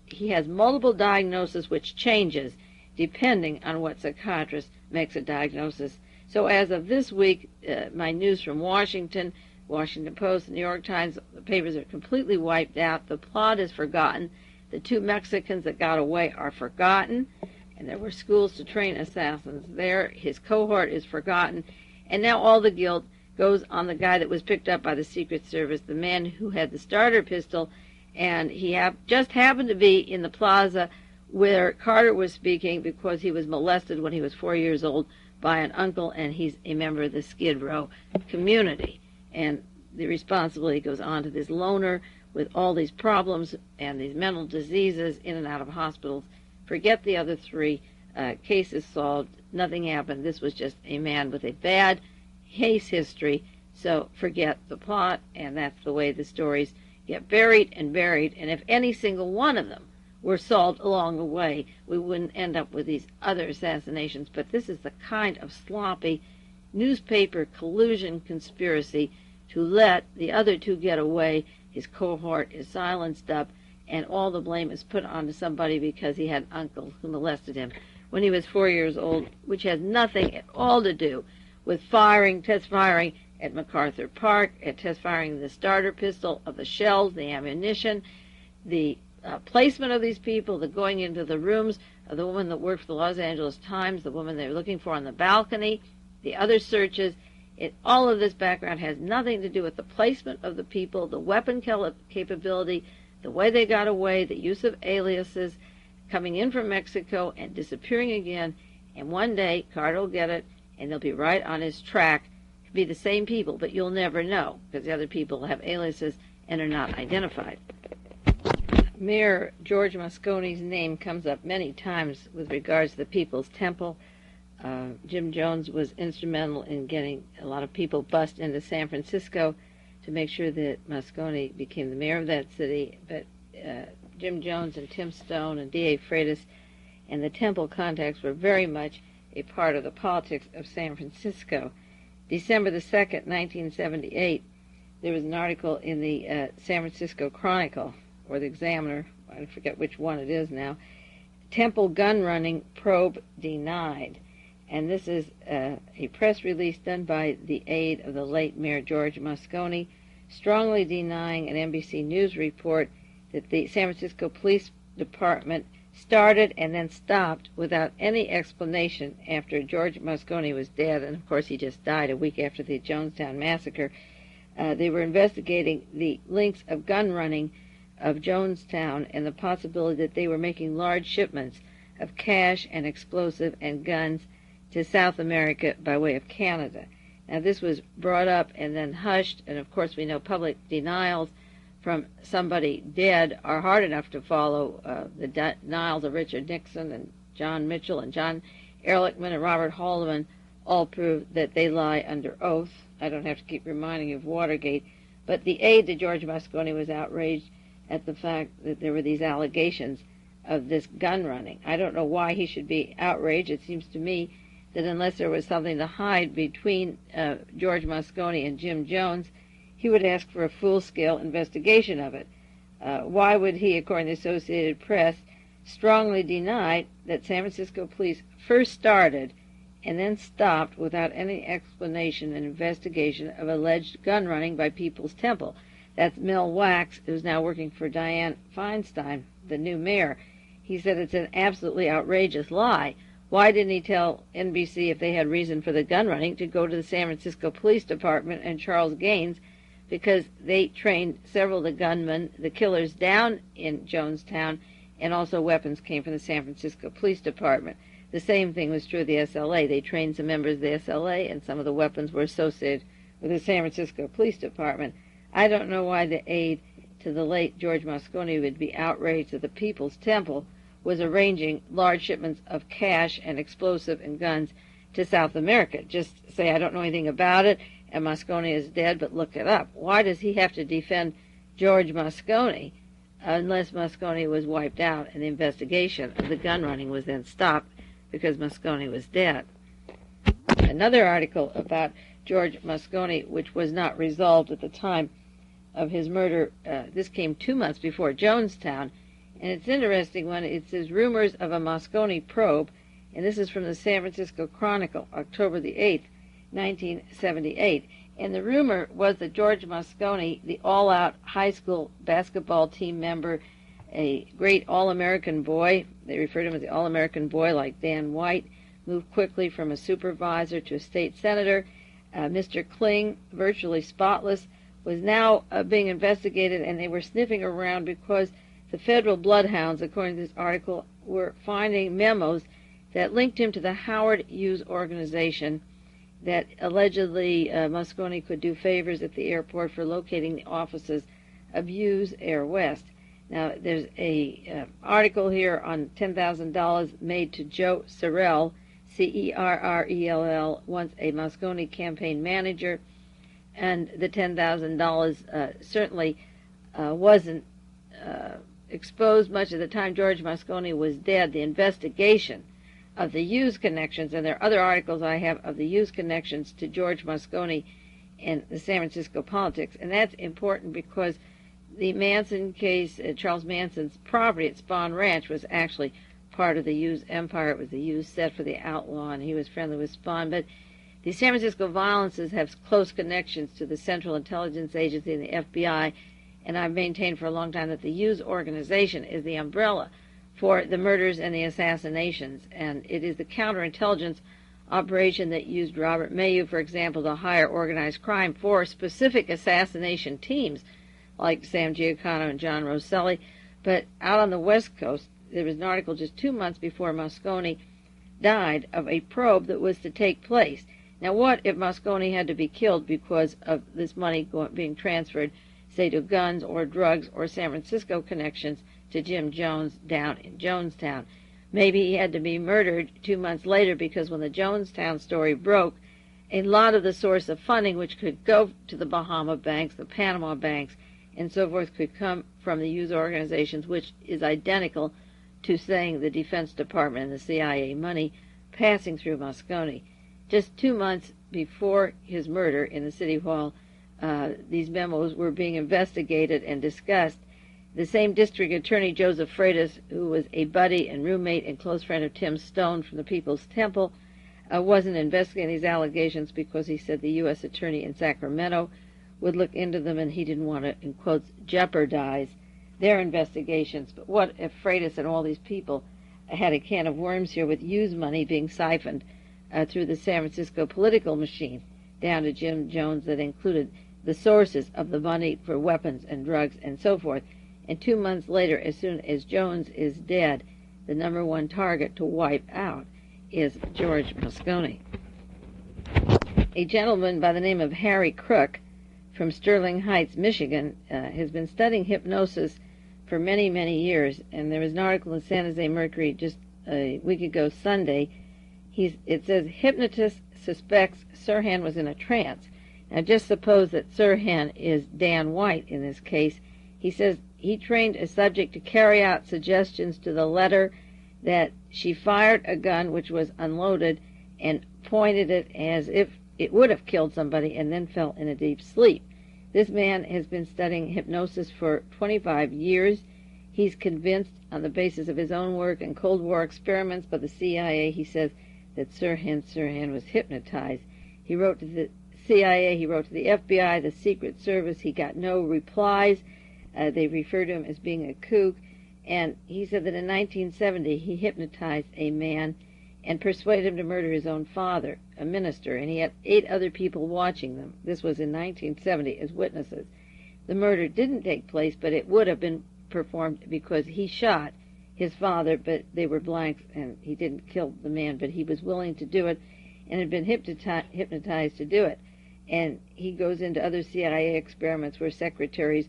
He has multiple diagnoses which changes depending on what psychiatrist makes a diagnosis. So as of this week, my news from Washington Post, the New York Times, the papers are completely wiped out. The plot is forgotten. The 2 Mexicans that got away are forgotten. And there were schools to train assassins there. His cohort is forgotten. And now all the guilt goes on the guy that was picked up by the Secret Service, the man who had the starter pistol, and he just happened to be in the plaza where Carter was speaking because he was molested when he was 4 years old by an uncle, and he's a member of the Skid Row community. And the responsibility goes on to this loner with all these problems and these mental diseases in and out of hospitals. Forget the other 3 cases solved. Nothing happened. This was just a man with a bad case history. So forget the plot, and that's the way the stories get buried and buried. And if any single one of them were solved along the way, we wouldn't end up with these other assassinations. But this is the kind of sloppy newspaper collusion conspiracy to let the other 2 get away. His cohort is silenced up, and all the blame is put onto somebody because he had an uncle who molested him when he was 4 years old, which has nothing at all to do with test firing at MacArthur Park, at test firing the starter pistol, of the shells, the ammunition, the placement of these people, the going into the rooms of the woman that worked for the Los Angeles Times, the woman they were looking for on the balcony, the other searches. All of this background has nothing to do with the placement of the people, the weapon capability, the way they got away, the use of aliases, coming in from Mexico and disappearing again. And one day, Carter will get it, and they'll be right on his track. It'll be the same people, but you'll never know because the other people have aliases and are not identified. Mayor George Moscone's name comes up many times with regards to the People's Temple. Jim Jones was instrumental in getting a lot of people bussed into San Francisco to make sure that Moscone became the mayor of that city. But Jim Jones and Tim Stone and D.A. Freitas and the Temple contacts were very much a part of the politics of San Francisco. December the 2nd, 1978, there was an article in the San Francisco Chronicle, or the Examiner, I forget which one it is now, Temple gun running probe denied. And this is a press release done by the aide of the late Mayor George Moscone, strongly denying an NBC News report that the San Francisco Police Department started and then stopped without any explanation after George Moscone was dead. And of course he just died a week after the Jonestown massacre. They were investigating the links of gun running of Jonestown and the possibility that they were making large shipments of cash and explosive and guns to South America by way of Canada. Now this was brought up and then hushed, and of course we know public denials from somebody dead are hard enough to follow. The denials of Richard Nixon and John Mitchell and John Ehrlichman and Robert Haldeman all prove that they lie under oath. I don't have to keep reminding you of Watergate, but the aide to George Moscone was outraged at the fact that there were these allegations of this gun running. I don't know why he should be outraged. It seems to me that unless there was something to hide between George Moscone and Jim Jones, he would ask for a full-scale investigation of it. Why would he, according to the Associated Press, strongly deny that San Francisco police first started and then stopped without any explanation and investigation of alleged gun running by People's Temple? That's Mel Wax, who's now working for Dianne Feinstein, the new mayor. He said it's an absolutely outrageous lie. Why didn't he tell NBC, if they had reason for the gun running, to go to the San Francisco Police Department and Charles Gaines, because they trained several of the gunmen, the killers, down in Jonestown, and also weapons came from the San Francisco Police Department. The same thing was true of the SLA. They trained some members of the SLA, and some of the weapons were associated with the San Francisco Police Department. I don't know why the aide to the late George Moscone would be outraged that the People's Temple was arranging large shipments of cash and explosive and guns to South America. Just say, I don't know anything about it, and Moscone is dead, but look it up. Why does he have to defend George Moscone unless Moscone was wiped out and the investigation of the gun running was then stopped because Moscone was dead? Another article about George Moscone, which was not resolved at the time of his murder, this came 2 months before Jonestown, and it's interesting when it says rumors of a Moscone probe, and this is from the San Francisco Chronicle, October the 8th, 1978. And the rumor was that George Moscone, the all-out high school basketball team member, a great All-American boy, they refer to him as the All-American boy like Dan White, moved quickly from a supervisor to a state senator. Mr. Kling, virtually spotless, was now being investigated, and they were sniffing around because the federal bloodhounds, according to this article, were finding memos that linked him to the Howard Hughes organization, that allegedly Moscone could do favors at the airport for locating the offices of Hughes Air West. Now, there's a article here on $10,000 made to Joe Cerrell, Cerrell, once a Moscone campaign manager, and the $10,000 certainly wasn't exposed much at the time George Moscone was dead. The investigation of the Hughes connections, and there are other articles I have of the Hughes connections to George Moscone and the San Francisco politics, and that's important because the Manson case, Charles Manson's property at Spahn Ranch, was actually part of the Hughes empire. It was the Hughes set for the outlaw, and he was friendly with Spahn. But the San Francisco violences have close connections to the Central Intelligence Agency and the FBI, and I've maintained for a long time that the Hughes organization is the umbrella for the murders and the assassinations, and it is the counterintelligence operation that used Robert Mayu, for example, to hire organized crime for specific assassination teams like Sam Giancana and John Rosselli. But out on the West Coast, there was an article just 2 months before Moscone died of a probe that was to take place. Now, what if Moscone had to be killed because of this money being transferred, say, to guns or drugs or San Francisco connections to Jim Jones down in Jonestown? Maybe he had to be murdered 2 months later because when the Jonestown story broke, a lot of the source of funding, which could go to the Bahama banks, the Panama banks, and so forth, could come from the Hughes organizations, which is identical to saying the Defense Department and the CIA money passing through Moscone. Just 2 months before his murder in the City Hall, these memos were being investigated and discussed. The same district attorney, Joseph Freitas, who was a buddy and roommate and close friend of Tim Stone from the People's Temple, wasn't investigating these allegations because he said the U.S. attorney in Sacramento would look into them, and he didn't want to, in quotes, jeopardize their investigations. But what if Freitas and all these people had a can of worms here with Hughes money being siphoned through the San Francisco political machine down to Jim Jones that included the sources of the money for weapons and drugs and so forth? And 2 months later, as soon as Jones is dead, the number one target to wipe out is George Moscone. A gentleman by the name of Harry Crook from Sterling Heights, Michigan, has been studying hypnosis for many, many years, and there was an article in San Jose Mercury just a week ago Sunday. It says, hypnotist suspects Sirhan was in a trance. Now just suppose that Sirhan is Dan White in this case. He says he trained a subject to carry out suggestions to the letter, that she fired a gun which was unloaded and pointed it as if it would have killed somebody, and then fell in a deep sleep. This man has been studying hypnosis for 25 years. He's convinced, on the basis of his own work and Cold War experiments by the CIA, he says that Sirhan was hypnotized. He wrote to the CIA, he wrote to the FBI, the Secret Service. He got no replies. They refer to him as being a kook. And he said that in 1970 he hypnotized a man and persuaded him to murder his own father, a minister, and he had 8 other people watching them. This was in 1970 as witnesses. The murder didn't take place, but it would have been performed because he shot his father, but they were blanks, and he didn't kill the man, but he was willing to do it and had been hypnotized to do it. And he goes into other CIA experiments where secretaries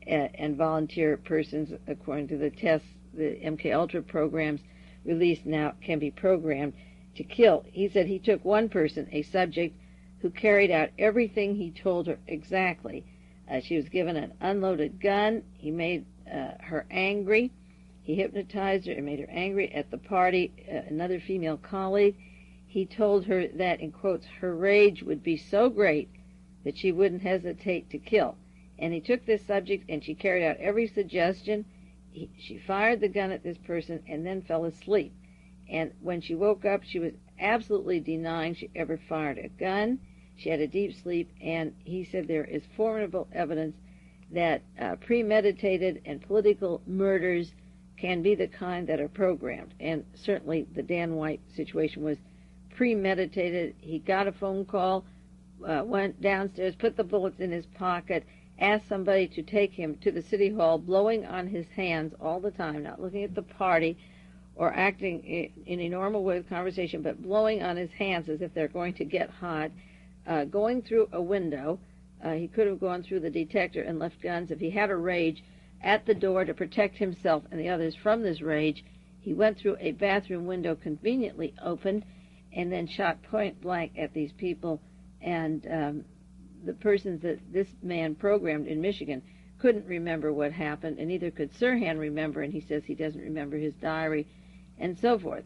and volunteer persons, according to the tests, the MKUltra programs released now, can be programmed. to kill. He said he took one person, a subject, who carried out everything he told her exactly. She was given an unloaded gun. He made her angry. He hypnotized her and made her angry at the party. Another female colleague, he told her that, in quotes, her rage would be so great that she wouldn't hesitate to kill. And he took this subject and she carried out every suggestion. She fired the gun at this person and then fell asleep. And when she woke up, she was absolutely denying she ever fired a gun. She had a deep sleep, and he said there is formidable evidence that premeditated and political murders can be the kind that are programmed. And certainly the Dan White situation was premeditated. He got a phone call, went downstairs, put the bullets in his pocket, asked somebody to take him to the city hall, blowing on his hands all the time, not looking at the party or acting in a normal way of conversation, but blowing on his hands as if they're going to get hot, going through a window. He could have gone through the detector and left guns if he had a rage at the door to protect himself and the others from this rage. He went through a bathroom window conveniently opened and then shot point blank at these people. And the persons that this man programmed in Michigan couldn't remember what happened, and neither could Sirhan remember, and he says he doesn't remember his diary, and so forth.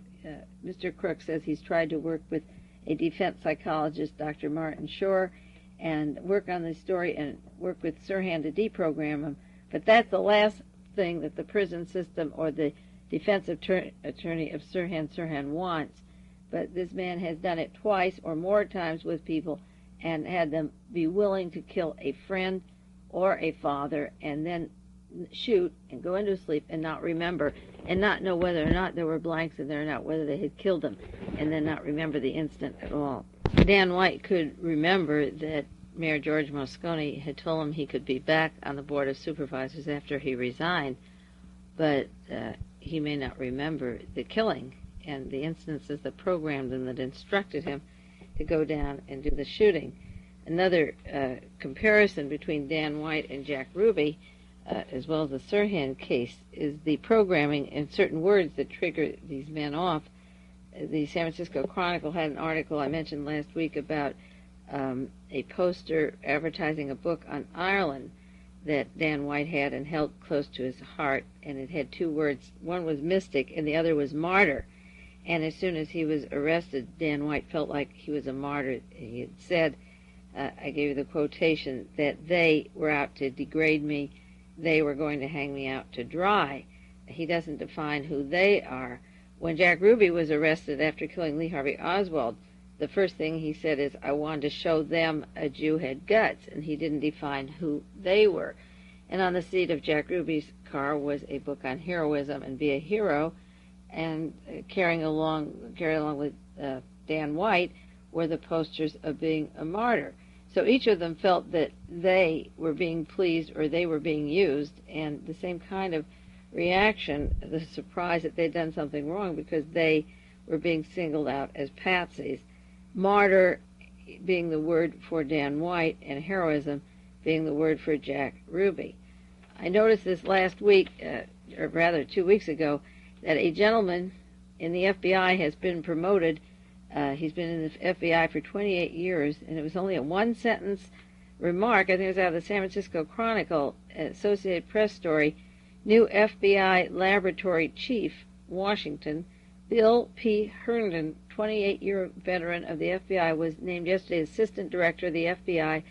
Mr. Crook says he's tried to work with a defense psychologist, Dr. Martin Shore, and work on this story and work with Sirhan to deprogram him. But that's the last thing that the prison system or the defense attorney of Sirhan wants. But this man has done it twice or more times with people and had them be willing to kill a friend or a father and then shoot and go into sleep and not remember and not know whether or not there were blanks in there or not, whether they had killed them, and then not remember the incident at all. Dan White could remember that Mayor George Moscone had told him he could be back on the Board of Supervisors after he resigned, but he may not remember the killing and the instances that programmed him, that instructed him to go down and do the shooting. Another comparison between Dan White and Jack Ruby, as well as the Sirhan case, is the programming in certain words that trigger these men off. The San Francisco Chronicle had an article I mentioned last week about a poster advertising a book on Ireland that Dan White had and held close to his heart, and it had two words. One was mystic and the other was martyr. And as soon as he was arrested, Dan White felt like he was a martyr. He had said, I gave you the quotation, that they were out to degrade me, they were going to hang me out to dry. He doesn't define who they are. When Jack Ruby was arrested after killing Lee Harvey Oswald, the first thing he said is, I wanted to show them a Jew had guts, and he didn't define who they were. And on the seat of Jack Ruby's car was a book on heroism and be a hero, and carry along with Dan White were the posters of being a martyr. So each of them felt that they were being pleased or they were being used, and the same kind of reaction, the surprise that they'd done something wrong because they were being singled out as patsies. Martyr being the word for Dan White and heroism being the word for Jack Ruby. I noticed this last week, or rather 2 weeks ago, that a gentleman in the FBI has been promoted. He's been in the FBI for 28 years, and it was only a one-sentence remark. I think it was out of the San Francisco Chronicle, Associated Press story. New FBI Laboratory Chief, Washington, Bill P. Herndon, 28-year veteran of the FBI, was named yesterday Assistant Director of the FBI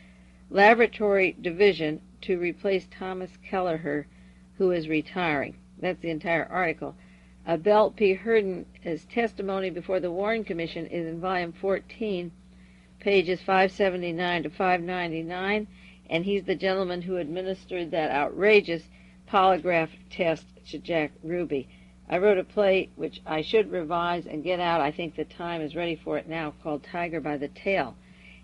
Laboratory Division to replace Thomas Kelleher, who is retiring. That's the entire article. Bill P. Herndon's testimony before the Warren Commission is in volume 14, pages 579 to 599, and he's the gentleman who administered that outrageous polygraph test to Jack Ruby. I wrote a play which I should revise and get out. I think the time is ready for it now, called Tiger by the Tail.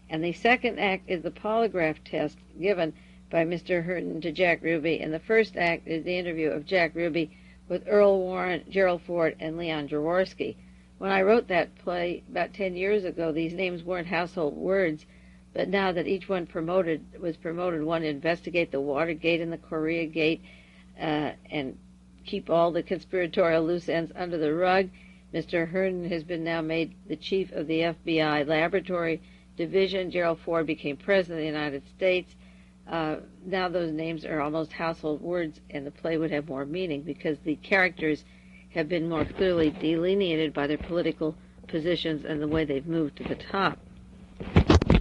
And the second act is the polygraph test given by Mr. Herndon to Jack Ruby, and the first act is the interview of Jack Ruby with Earl Warren, Gerald Ford, and Leon Jaworski. When I wrote that play about 10 years ago, these names weren't household words, but now that each one was promoted, one to investigate the Watergate and the Korea Gate, and keep all the conspiratorial loose ends under the rug, Mr. Herndon has been now made the chief of the FBI Laboratory Division. Gerald Ford became president of the United States. Now those names are almost household words, and the play would have more meaning because the characters have been more clearly delineated by their political positions and the way they've moved to the top.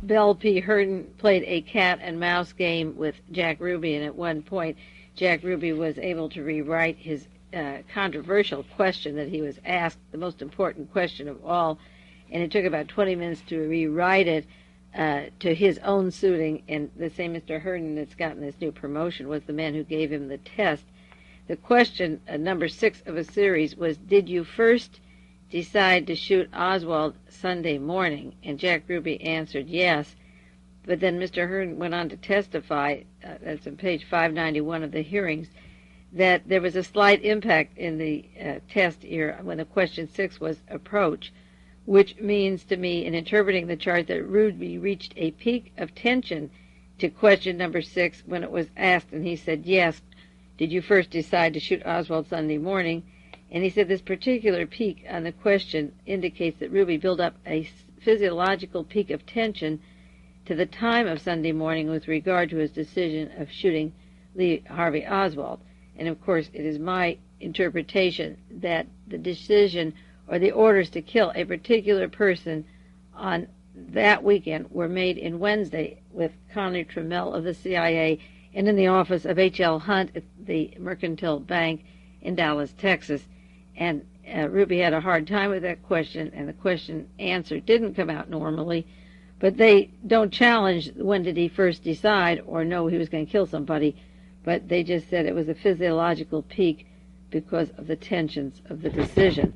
Belle P. Herndon played a cat and mouse game with Jack Ruby, and at one point Jack Ruby was able to rewrite his controversial question that he was asked, the most important question of all, and it took about 20 minutes to rewrite it to his own suiting. And the same Mr. Herndon that's gotten this new promotion was the man who gave him the test. The question, number 6 of a series, was, did you first decide to shoot Oswald Sunday morning? And Jack Ruby answered yes. But then Mr. Herndon went on to testify, that's on page 591 of the hearings, that there was a slight impact in the test here when the question 6 was approach, which means to me, in interpreting the chart, that Ruby reached a peak of tension to question number 6 when it was asked, and he said, yes, did you first decide to shoot Oswald Sunday morning? And he said this particular peak on the question indicates that Ruby built up a physiological peak of tension to the time of Sunday morning with regard to his decision of shooting Lee Harvey Oswald. And of course, it is my interpretation that the decision or the orders to kill a particular person on that weekend were made in Wednesday with Connally Trammell of the CIA and in the office of H.L. Hunt at the Mercantile Bank in Dallas, Texas. And Ruby had a hard time with that question, and the question answer didn't come out normally. But they don't challenge when did he first decide or know he was going to kill somebody, but they just said it was a physiological peak because of the tensions of the decision.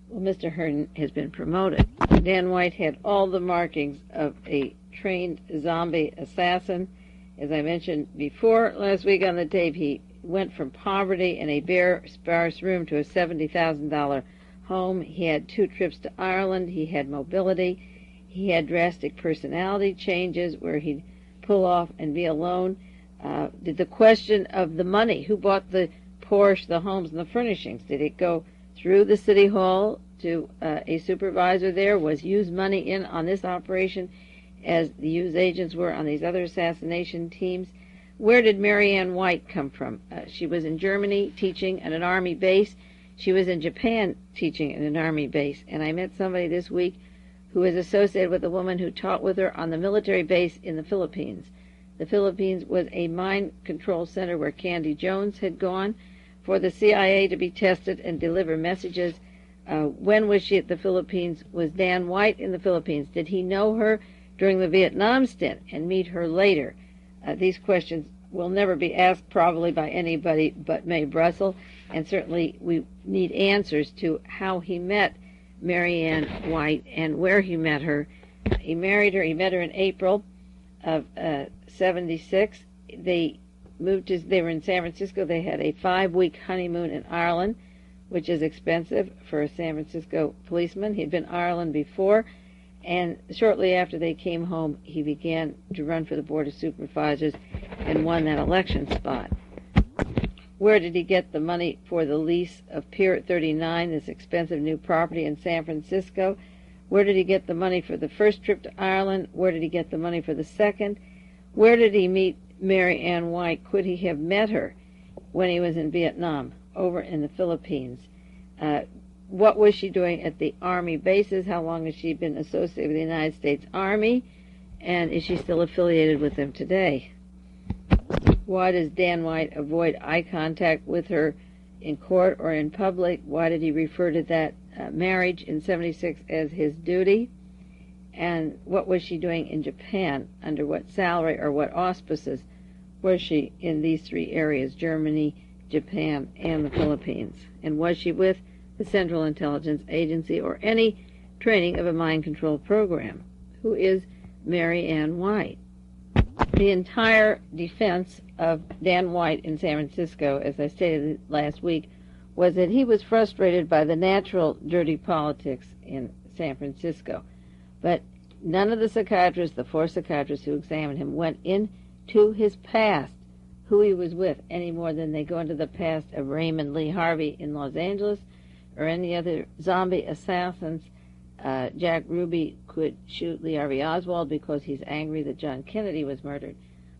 Well, Mr. Herndon has been promoted. Dan White had all the markings of a trained zombie assassin. As I mentioned before last week on the tape, he went from poverty in a bare, sparse room to a $70,000 home. He had 2 trips to Ireland. He had mobility. He had drastic personality changes where he'd pull off and be alone. Did the question of the money, who bought the Porsche, the homes, and the furnishings, did it go through the city hall to a supervisor there? Was Hughes money in on this operation as the Hughes agents were on these other assassination teams? Where did Marianne White come from? She was in Germany teaching at an army base. She was in Japan teaching at an army base. And I met somebody this week who is associated with a woman who taught with her on the military base in the Philippines. The Philippines was a mind control center where Candy Jones had gone for the CIA to be tested and deliver messages. When was she at the Philippines? Was Dan White in the Philippines? Did he know her during the Vietnam stint and meet her later? These questions will never be asked probably by anybody but Mae Brussell, and certainly we need answers to how he met Marianne White and where he met her. He met her in April of 76. They were in San Francisco. They had a 5-week honeymoon in Ireland, which is expensive for a San Francisco policeman. He'd been in Ireland before, and shortly after they came home, he began to run for the Board of Supervisors and won that election spot. Where did he get the money for the lease of Pier 39, this expensive new property in San Francisco? Where did he get the money for the first trip to Ireland? Where did he get the money for the second? Where did he meet Mary Ann White? Could he have met her when he was in Vietnam, over in the Philippines? What was she doing at the Army bases? How long has she been associated with the United States Army? And is she still affiliated with them today? Why does Dan White avoid eye contact with her in court or in public? Why did he refer to that marriage in 76 as his duty? And what was she doing in Japan? Under what salary or what auspices was she in these 3 areas, Germany, Japan, and the Philippines? And was she with the Central Intelligence Agency or any training of a mind control program? Who is Mary Ann White? The entire defense of Dan White in San Francisco, as I stated last week, was that he was frustrated by the natural dirty politics in San Francisco. But none of the psychiatrists, the 4 psychiatrists who examined him, went into his past, who he was with, any more than they go into the past of Raymond Lee Harvey in Los Angeles, or any other zombie assassins. Jack Ruby could shoot Lee Harvey Oswald because he's angry that John Kennedy was murdered.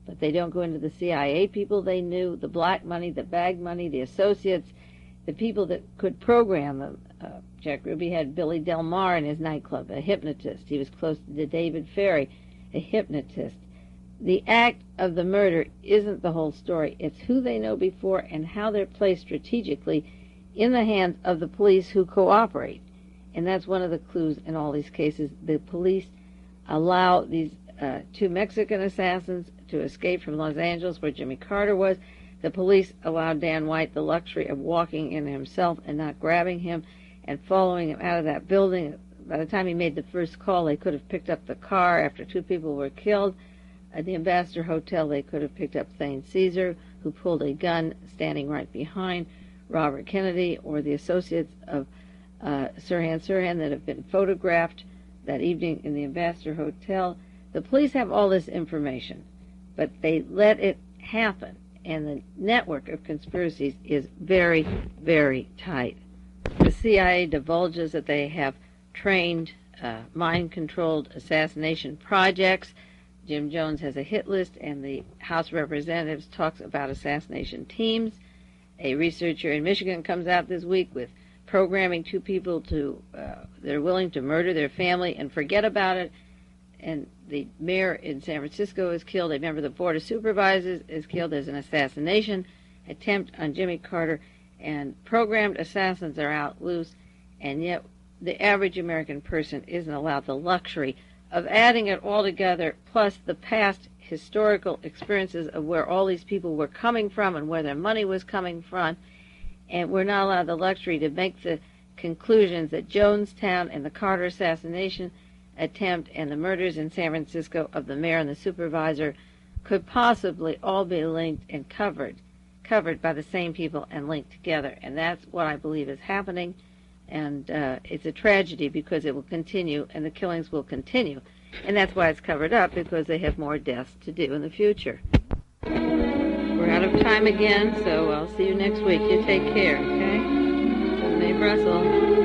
But they don't go into the CIA people they knew, the black money, the bag money, the associates, the people that could program them. Jack Ruby had Billy Del Mar in his nightclub, a hypnotist. He was close to David Ferry, a hypnotist. The act of the murder isn't the whole story. It's who they know before and how they're placed strategically in the hands of the police who cooperate. And that's one of the clues in all these cases. The police allow these two Mexican assassins to escape from Los Angeles, where Jimmy Carter was. The police allowed Dan White the luxury of walking in himself and not grabbing him and following him out of that building. By the time he made the first call, they could have picked up the car after two people were killed. At the Ambassador Hotel, they could have picked up Thane Caesar, who pulled a gun standing right behind Robert Kennedy, or the associates of Sirhan that have been photographed that evening in the Ambassador Hotel. The police have all this information, but they let it happen, and the network of conspiracies is very, very tight. The CIA divulges that they have trained mind-controlled assassination projects. Jim Jones has a hit list, and the House of Representatives talks about assassination teams. A researcher in Michigan comes out this week with programming two people to they're willing to murder their family and forget about it. And the mayor in San Francisco is killed. A member of the Board of Supervisors is killed. There's an assassination attempt on Jimmy Carter, and programmed assassins are out loose, and yet the average American person isn't allowed the luxury of adding it all together, plus the past historical experiences of where all these people were coming from and where their money was coming from, and we're not allowed the luxury to make the conclusions that Jonestown and the Carter assassination attempt and the murders in San Francisco of the mayor and the supervisor could possibly all be linked and covered by the same people and linked together. And that's what I believe is happening. And it's a tragedy because it will continue and the killings will continue. And that's why it's covered up, because they have more deaths to do in the future. We're out of time again, so I'll see you next week. You take care, okay? Mae Brussell.